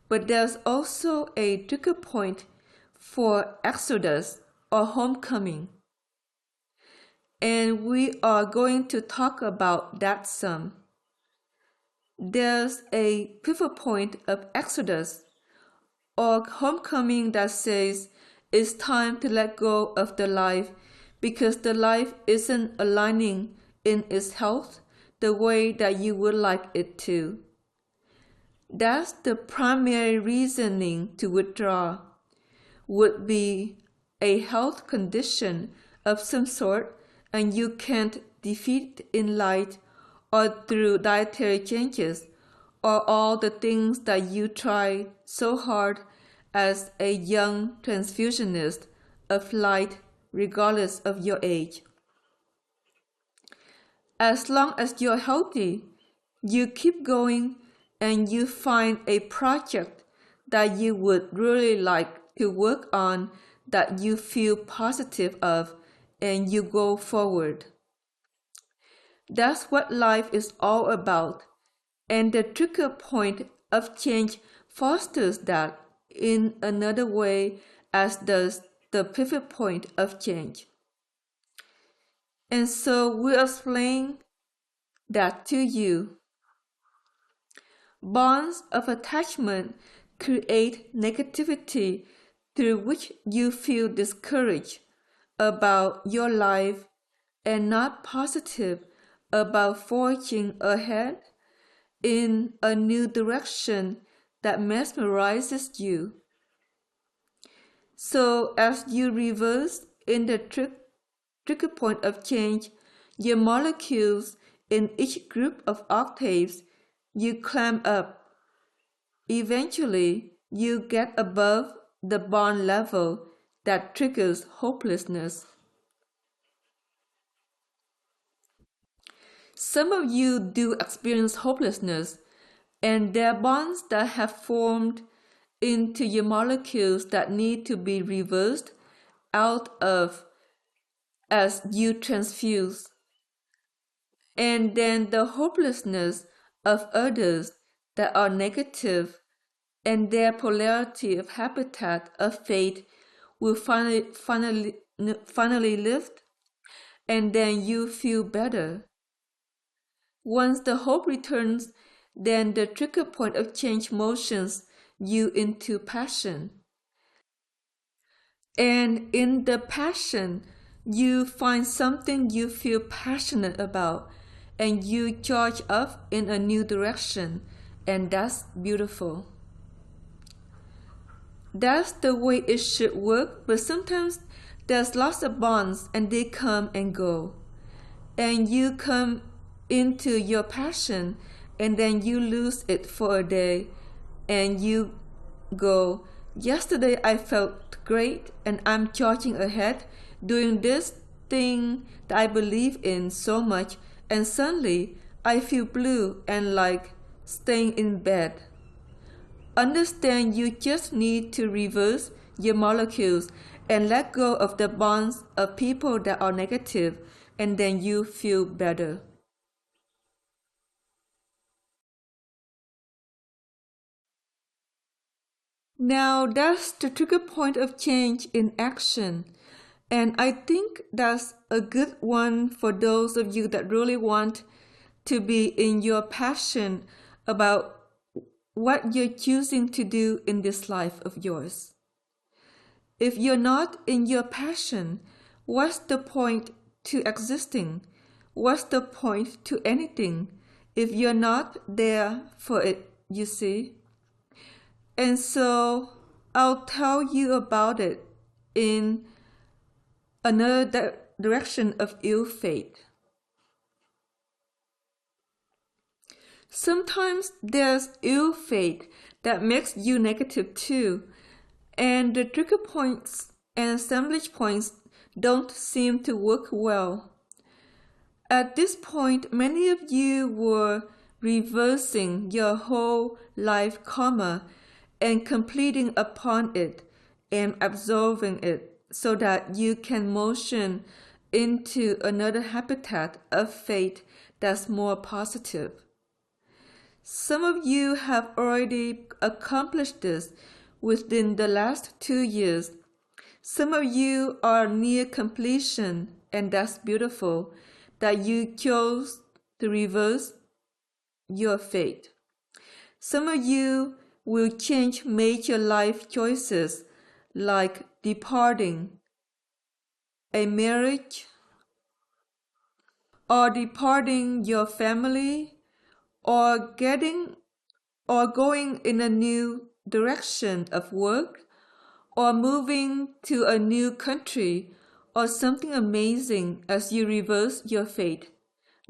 but there's also a trigger point for exodus or homecoming. And we are going to talk about that some. There's a pivot point of exodus or homecoming that says it's time to let go of the life because the life isn't aligning in its health the way that you would like it to. That's the primary reasoning to withdraw. Would be a health condition of some sort, and you can't defeat in light or through dietary changes or all the things that you tried so hard as a young transfusionist of light regardless of your age. As long as you're healthy, you keep going and you find a project that you would really like to work on that you feel positive of, and you go forward. That's what life is all about, and the trigger point of change fosters that in another way, as does the pivot point of change. And so we explain that to you. Bonds of attachment create negativity through which you feel discouraged about your life and not positive about forging ahead in a new direction that mesmerizes you. So as you reverse in the trigger point of change, your molecules in each group of octaves, you climb up. Eventually, you get above the bond level that triggers hopelessness. Some of you do experience hopelessness, and there are bonds that have formed into your molecules that need to be reversed out of as you transfuse. And then the hopelessness of others that are negative and their polarity of habitat of fate will finally lift, and then you feel better. Once the hope returns, then the trigger point of change motions you into passion. And in the passion, you find something you feel passionate about, and you charge up in a new direction, and that's beautiful. That's the way it should work, but sometimes there's lots of bonds and they come and go. And you come into your passion and then you lose it for a day and you go, yesterday I felt great and I'm charging ahead doing this thing that I believe in so much, and suddenly I feel blue and like staying in bed. Understand you just need to reverse your molecules and let go of the bonds of people that are negative, and then you feel better. Now that's the trigger point of change in action. And I think that's a good one for those of you that really want to be in your passion about what you're choosing to do in this life of yours. If you're not in your passion, what's the point to existing? What's the point to anything if you're not there for it, you see? And so I'll tell you about it in another direction of ill fate. Sometimes there's ill fate that makes you negative too, and the trigger points and assemblage points don't seem to work well. At this point, many of you were reversing your whole life karma and completing upon it and absorbing it so that you can motion into another habitat of fate that's more positive. Some of you have already accomplished this within the last 2 years. Some of you are near completion, and that's beautiful that you chose to reverse your fate. Some of you will change major life choices like departing a marriage or departing your family or going in a new direction of work or moving to a new country or something amazing as you reverse your fate.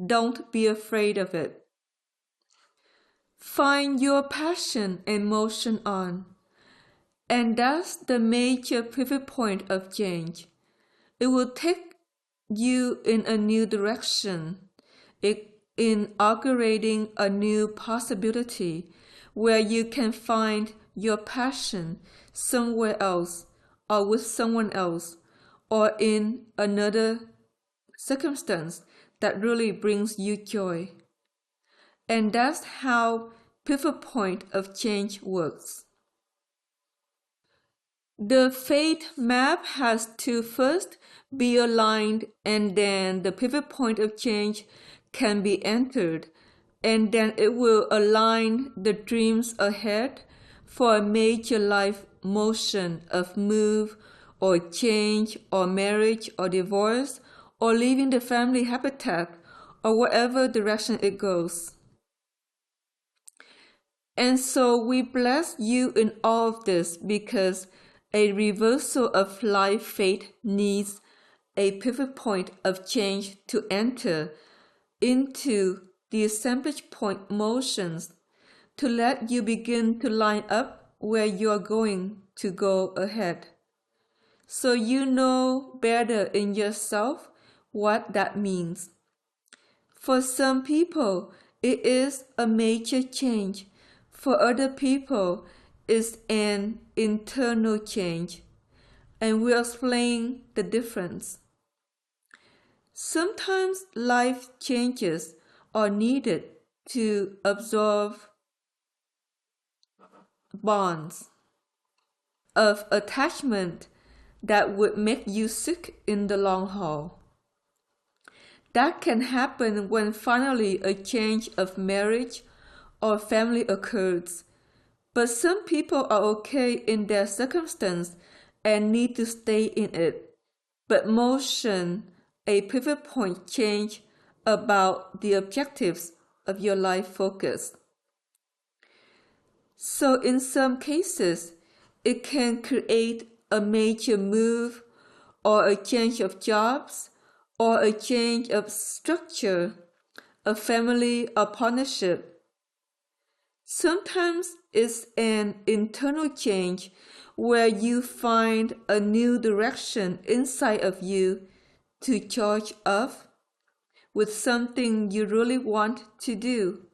Don't be afraid of it. Find your passion and motion on. And that's the major pivot point of change. It will take you in a new direction, inaugurating a new possibility where you can find your passion somewhere else or with someone else or in another circumstance that really brings you joy. And that's how pivot point of change works. The fate map has to first be aligned, and then the pivot point of change can be entered, and then it will align the dreams ahead for a major life motion of move or change or marriage or divorce or leaving the family habitat or whatever direction it goes. And so we bless you in all of this because a reversal of life fate needs a pivot point of change to enter into the assemblage point motions to let you begin to line up where you're going to go ahead. So you know better in yourself what that means. For some people, it is a major change. For other people, it's an internal change. And we'll explain the difference. Sometimes life changes are needed to absorb bonds of attachment that would make you sick in the long haul. That can happen when finally a change of marriage or family occurs. But some people are okay in their circumstance and need to stay in it. But motion a pivot point change about the objectives of your life focus. So in some cases, it can create a major move or a change of jobs or a change of structure, a family or partnership. Sometimes it's an internal change where you find a new direction inside of you to charge off with something you really want to do.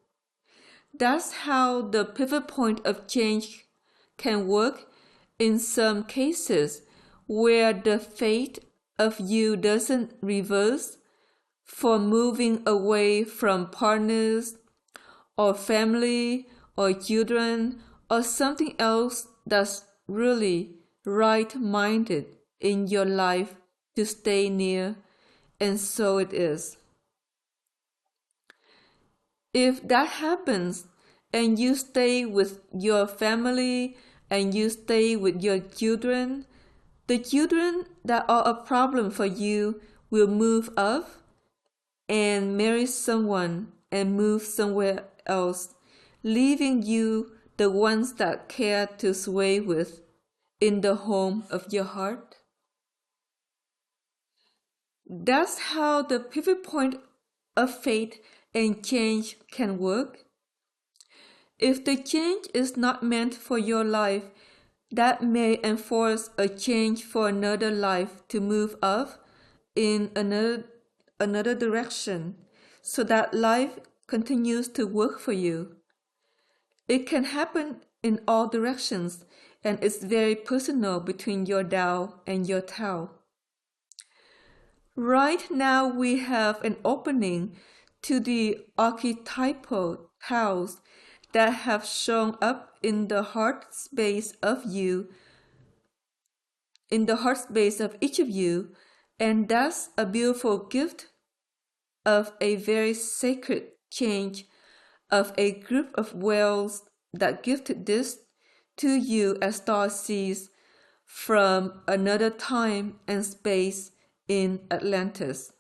That's how the pivot point of change can work in some cases where the fate of you doesn't reverse for moving away from partners or family or children or something else that's really right-minded in your life to stay near, and so it is. If that happens and you stay with your family and you stay with your children, The children that are a problem for you will move off and marry someone and move somewhere else, leaving you the ones that care to sway with in the home of your heart. That's how the pivot point of fate and change can work. If the change is not meant for your life, that may enforce a change for another life to move off in another direction so that life continues to work for you. It can happen in all directions and it's very personal between your Tao and your Tao. Right now we have an opening to the archetypal Taos that have shown up in the heart space of you, in the heart space of each of you, and that's a beautiful gift of a very sacred change of a group of whales that gifted this to you as star seeds from another time and space in Atlantis.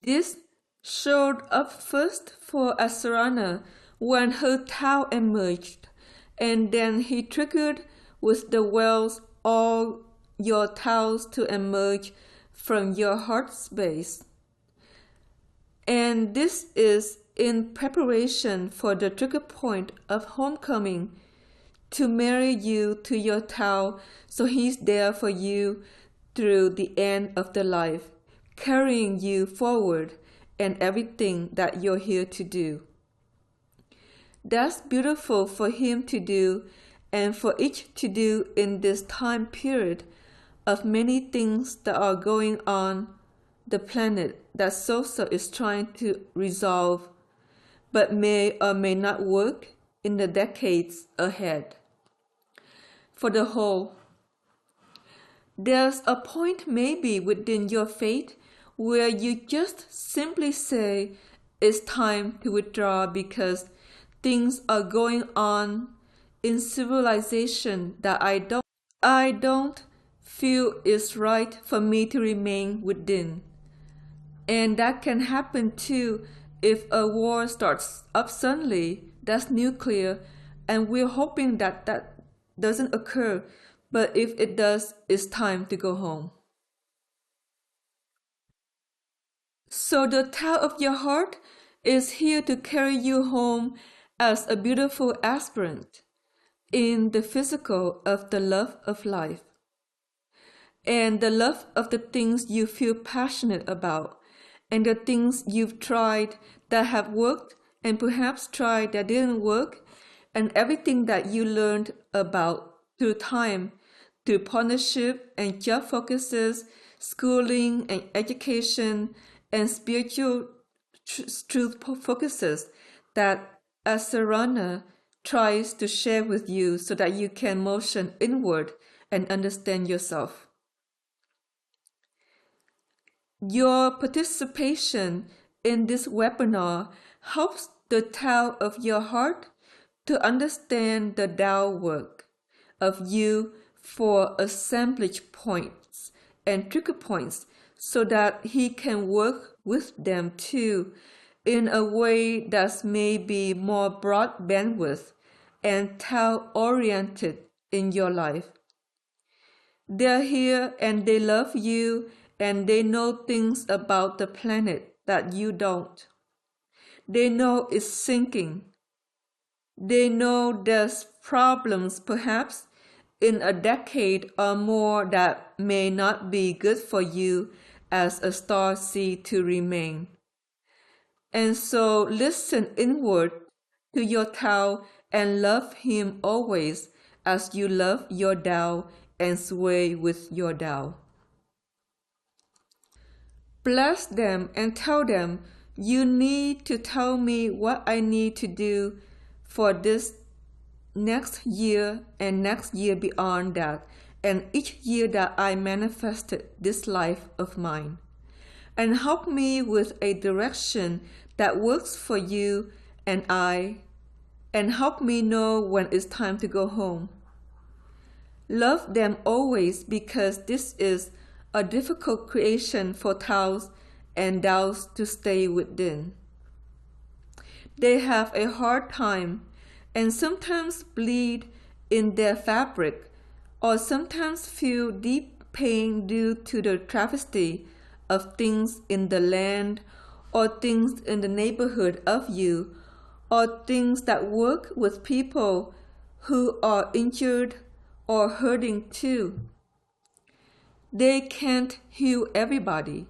This showed up first for Asarana when her Tao emerged, and then he triggered with the whales all your Taos to emerge from your heart space. And this is in preparation for the trigger point of homecoming to marry you to your Tao, so he's there for you through the end of the life, carrying you forward and everything that you're here to do. That's beautiful for him to do and for each to do in this time period of many things that are going on the planet that Sosa is trying to resolve but may or may not work in the decades ahead. For the whole, there's a point maybe within your fate where you just simply say it's time to withdraw because things are going on in civilization that I don't feel is right for me to remain within. And that can happen too if a war starts up suddenly. That's nuclear, and we're hoping that that doesn't occur, but if it does, it's time to go home. So the Tao of your heart is here to carry you home as a beautiful aspirant in the physical of the love of life and the love of the things you feel passionate about and the things you've tried that have worked and perhaps tried that didn't work, and everything that you learned about through time, through partnership and job focuses, schooling and education, and spiritual truth focuses that Asarana tries to share with you so that you can motion inward and understand yourself. Your participation in this webinar helps the Tao of your heart to understand the Tao work of you for assemblage points and trigger points so that he can work with them too in a way that's maybe more broad bandwidth and Tao oriented in your life. They're here and they love you and they know things about the planet that you don't. They know it's sinking. They know there's problems perhaps in a decade or more that may not be good for you as a star seed to remain. And so listen inward to your Tao and love him always as you love your Tao and sway with your Tao. Bless them and tell them, you need to tell me what I need to do for this next year and next year beyond that, and each year that I manifested this life of mine. And help me with a direction that works for you and I, and help me know when it's time to go home. Love them always because this is a difficult creation for Taos and Daos to stay within. They have a hard time and sometimes bleed in their fabric or sometimes feel deep pain due to the travesty of things in the land or things in the neighborhood of you or things that work with people who are injured or hurting too. They can't heal everybody.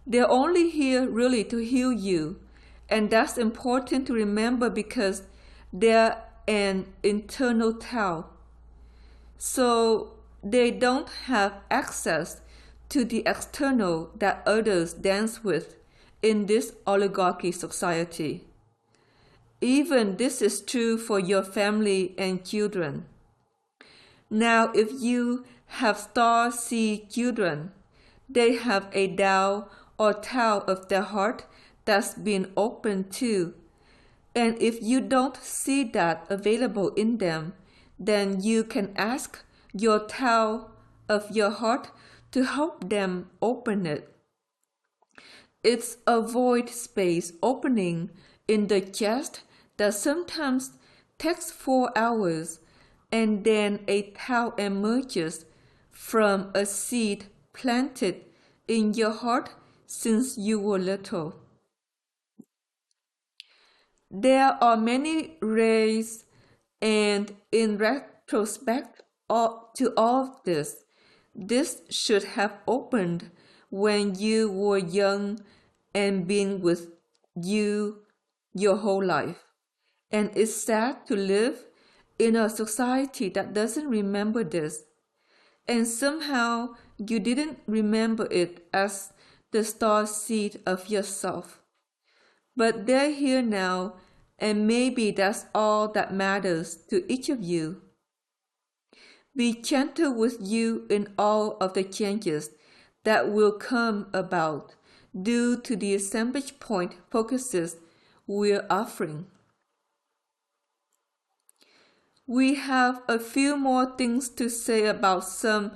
They're only here really to heal you. And that's important to remember because they're an internal Tao. So they don't have access to the external that others dance with in this oligarchy society. Even this is true for your family and children. Now, if you have star seed children, they have a Tao or Tao of their heart that's been opened too. And if you don't see that available in them, then you can ask your Tao of your heart to help them open it. It's a void space opening in the chest that sometimes takes 4 hours, and then a Tao emerges from a seed planted in your heart since you were little. There are many ways, and in retrospect to all of this should have opened when you were young and been with you your whole life. And it's sad to live in a society that doesn't remember this. And somehow you didn't remember it as the star seed of yourself. But they're here now, and maybe that's all that matters to each of you. Be gentle with you in all of the changes that will come about due to the assemblage point focuses we're offering. We have a few more things to say about some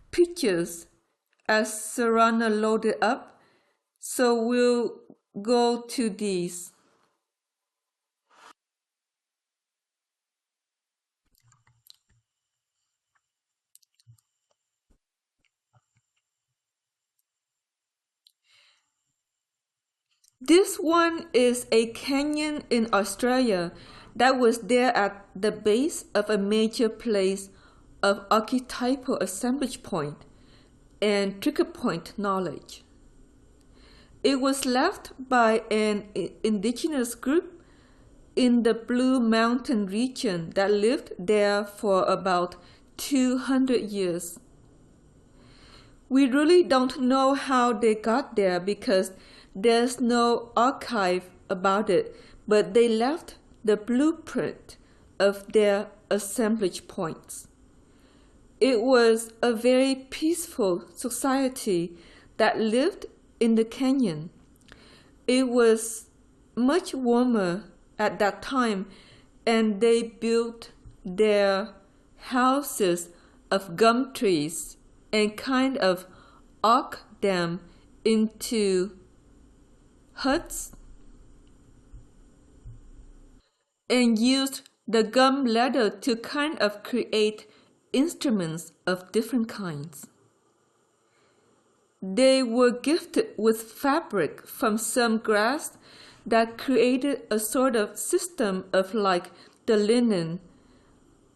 pictures as Sarana loaded up, so we'll go to these. This one is a canyon in Australia that was there at the base of a major place of archetypal assemblage point and trigger point knowledge. It was left by an indigenous group in the Blue Mountain region that lived there for about 200 years. We really don't know how they got there because there's no archive about it, but they left the blueprint of their assemblage points. It was a very peaceful society that lived in the canyon. It was much warmer at that time, and they built their houses of gum trees and kind of arched them into huts and used the gum leather to kind of create instruments of different kinds. They were gifted with fabric from some grass that created a sort of system of like the linen,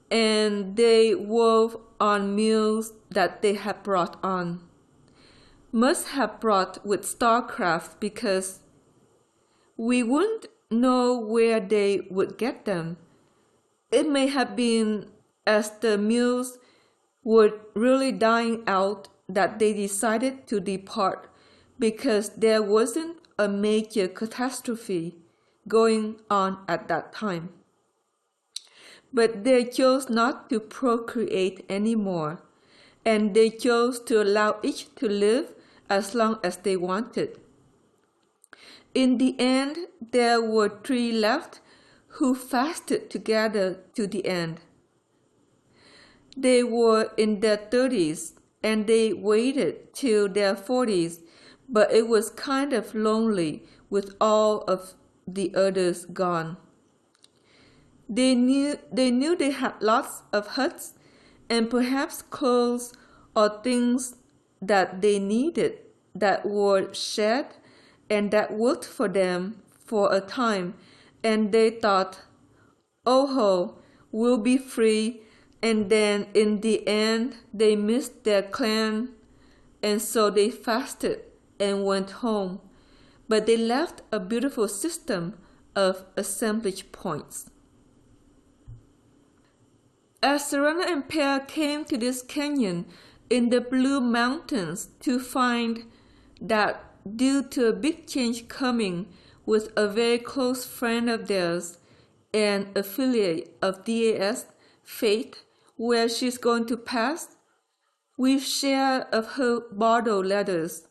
and they wove on mules that they had brought on. Must have brought with starcraft because we wouldn't know where they would get them. It may have been as the mules were really dying out that they decided to depart because there wasn't a major catastrophe going on at that time. But they chose not to procreate anymore, and they chose to allow each to live as long as they wanted. In the end, there were 3 left who fasted together to the end. They were in their 30s and they waited till their 40s, but it was kind of lonely with all of the others gone. They knew they had lots of huts and perhaps clothes or things that they needed that were shared and that worked for them for a time, and they thought, oh ho, we'll be free, and then in the end they missed their clan, and so they fasted and went home. But they left a beautiful system of assemblage points. As Serena and Pear came to this canyon in the Blue Mountains to find that due to a big change coming with a very close friend of theirs, an affiliate of DAS, Faith, where she's going to pass, we've shared of her borrowed letters.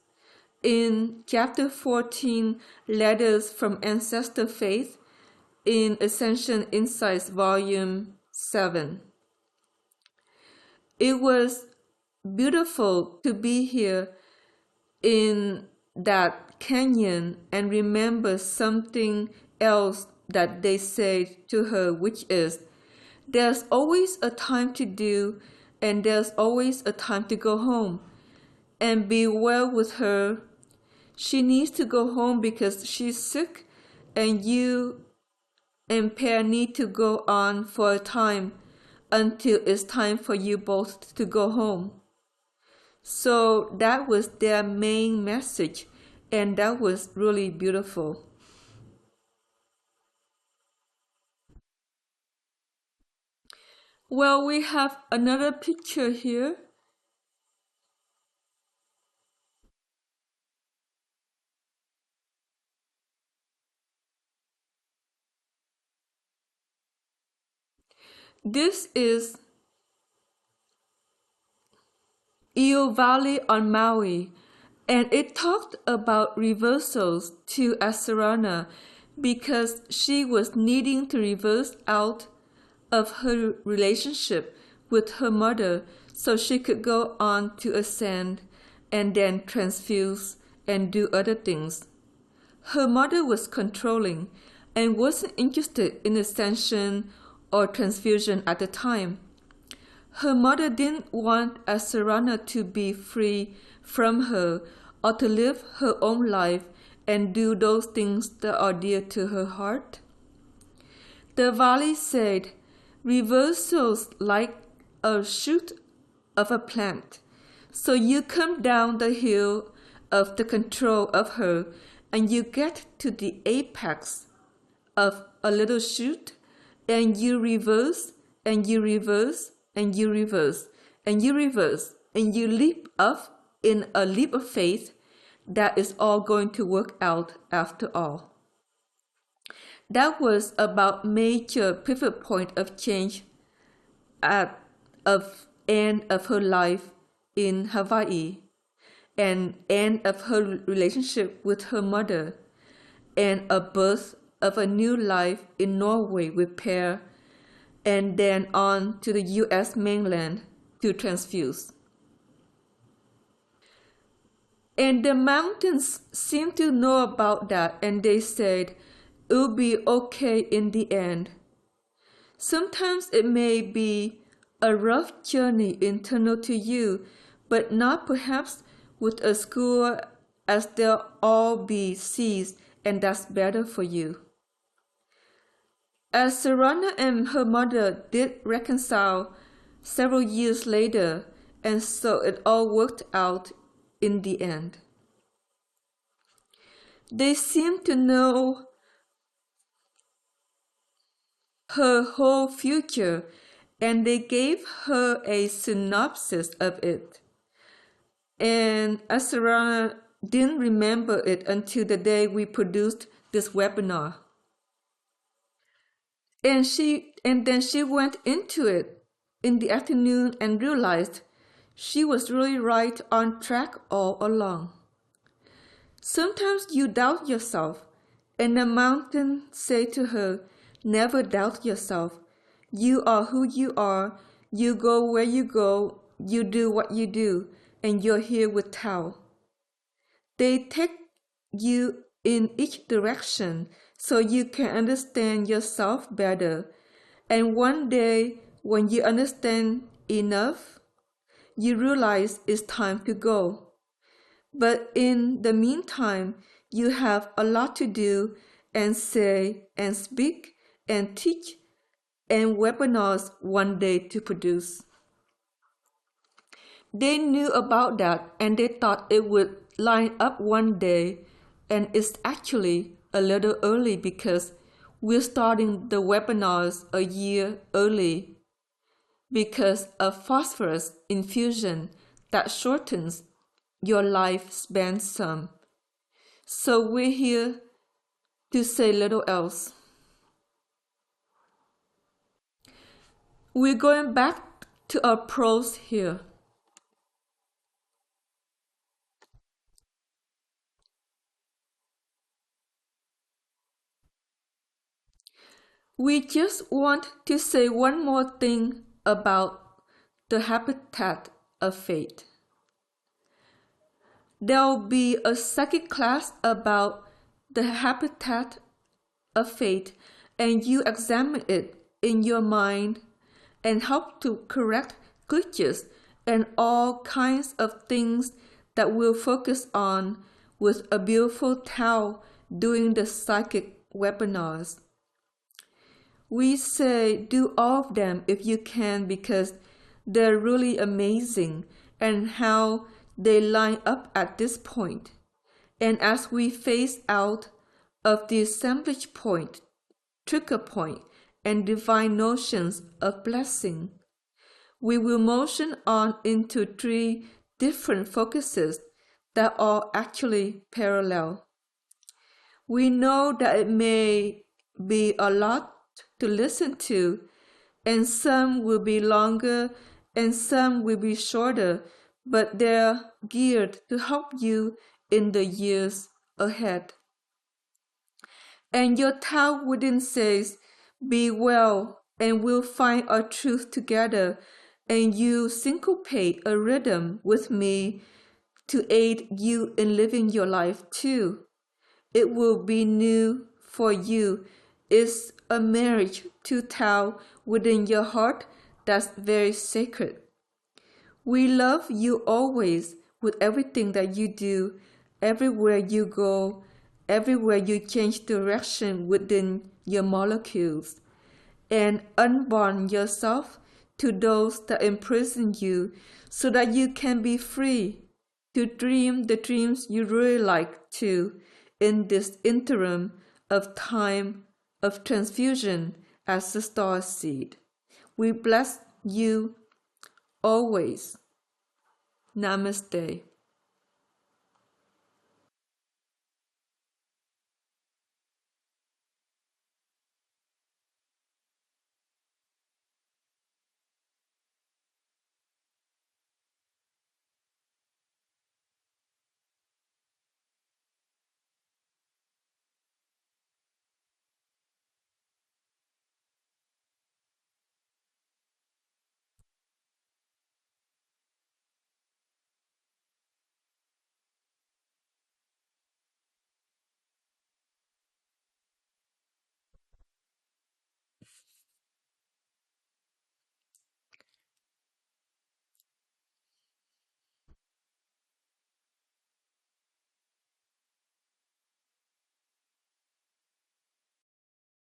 In chapter 14, Letters from Ancestor Faith, in Ascension Insights, volume 7. It was beautiful to be here in that canyon and remember something else that they said to her, which is, there's always a time to do and there's always a time to go home. And be well with her. She needs to go home because she's sick, and you and Pear need to go on for a time until it's time for you both to go home. So that was their main message, and that was really beautiful. Well, we have another picture here. This is Eel Valley on Maui, and it talked about reversals to Asarana because she was needing to reverse out of her relationship with her mother so she could go on to ascend and then transfuse and do other things. Her mother was controlling and wasn't interested in ascension or transfusion at the time. Her mother didn't want Asarana to be free from her or to live her own life and do those things that are dear to her heart. The valley said, reversals like a shoot of a plant. So you come down the hill of the control of her and you get to the apex of a little shoot and you reverse and you reverse and you reverse and you reverse and you leap up in a leap of faith that is all going to work out after all. That was about major pivot point of change at of end of her life in Hawaii and end of her relationship with her mother and a birth of a new life in Norway with Pear and then on to the US mainland to transfuse. And the mountains seemed to know about that and they said, it'll be okay in the end. Sometimes it may be a rough journey internal to you, but not perhaps with a school as they'll all be seized, and that's better for you. As Sarana and her mother did reconcile several years later, and so it all worked out in the end. They seemed to know her whole future, and they gave her a synopsis of it. And Asarana didn't remember it until the day we produced this webinar. And then she went into it in the afternoon and realized she was really right on track all along. Sometimes you doubt yourself, and the mountain said to her, never doubt yourself. You are who you are, You go where you go, you do what you do, and you're here with Tao. They take you in each direction so you can understand yourself better. And one day, when you understand enough, you realize it's time to go. But in the meantime, you have a lot to do and say and speak and teach and webinars one day to produce. They knew about that and they thought it would line up one day, and it's actually a little early because we're starting the webinars a year early because of phosphorus infusion that shortens your lifespan some. So we're here to say little else. We're going back to our prose here. We just want to say one more thing about the habitat of fate. There'll be a second class about the habitat of fate, and you examine it in your mind and help to correct glitches and all kinds of things that we'll focus on with a beautiful Tao doing the psychic webinars. We say do all of them if you can because they're really amazing and how they line up at this point. And as we phase out of the assemblage point, trigger point, and divine notions of blessing, we will motion on into three different focuses that are actually parallel. We know that it may be a lot to listen to, and some will be longer and some will be shorter, but they're geared to help you in the years ahead. And your Tao within says, be well, and we'll find our truth together, and you syncopate a rhythm with me to aid you in living your life too. It will be new for you. It's a marriage to Tao within your heart that's very sacred. We love you always with everything that you do, everywhere you go, everywhere you change direction within your molecules, and unbond yourself to those that imprison you so that you can be free to dream the dreams you really like to in this interim of time of transfusion as the star seed. We bless you always. Namaste.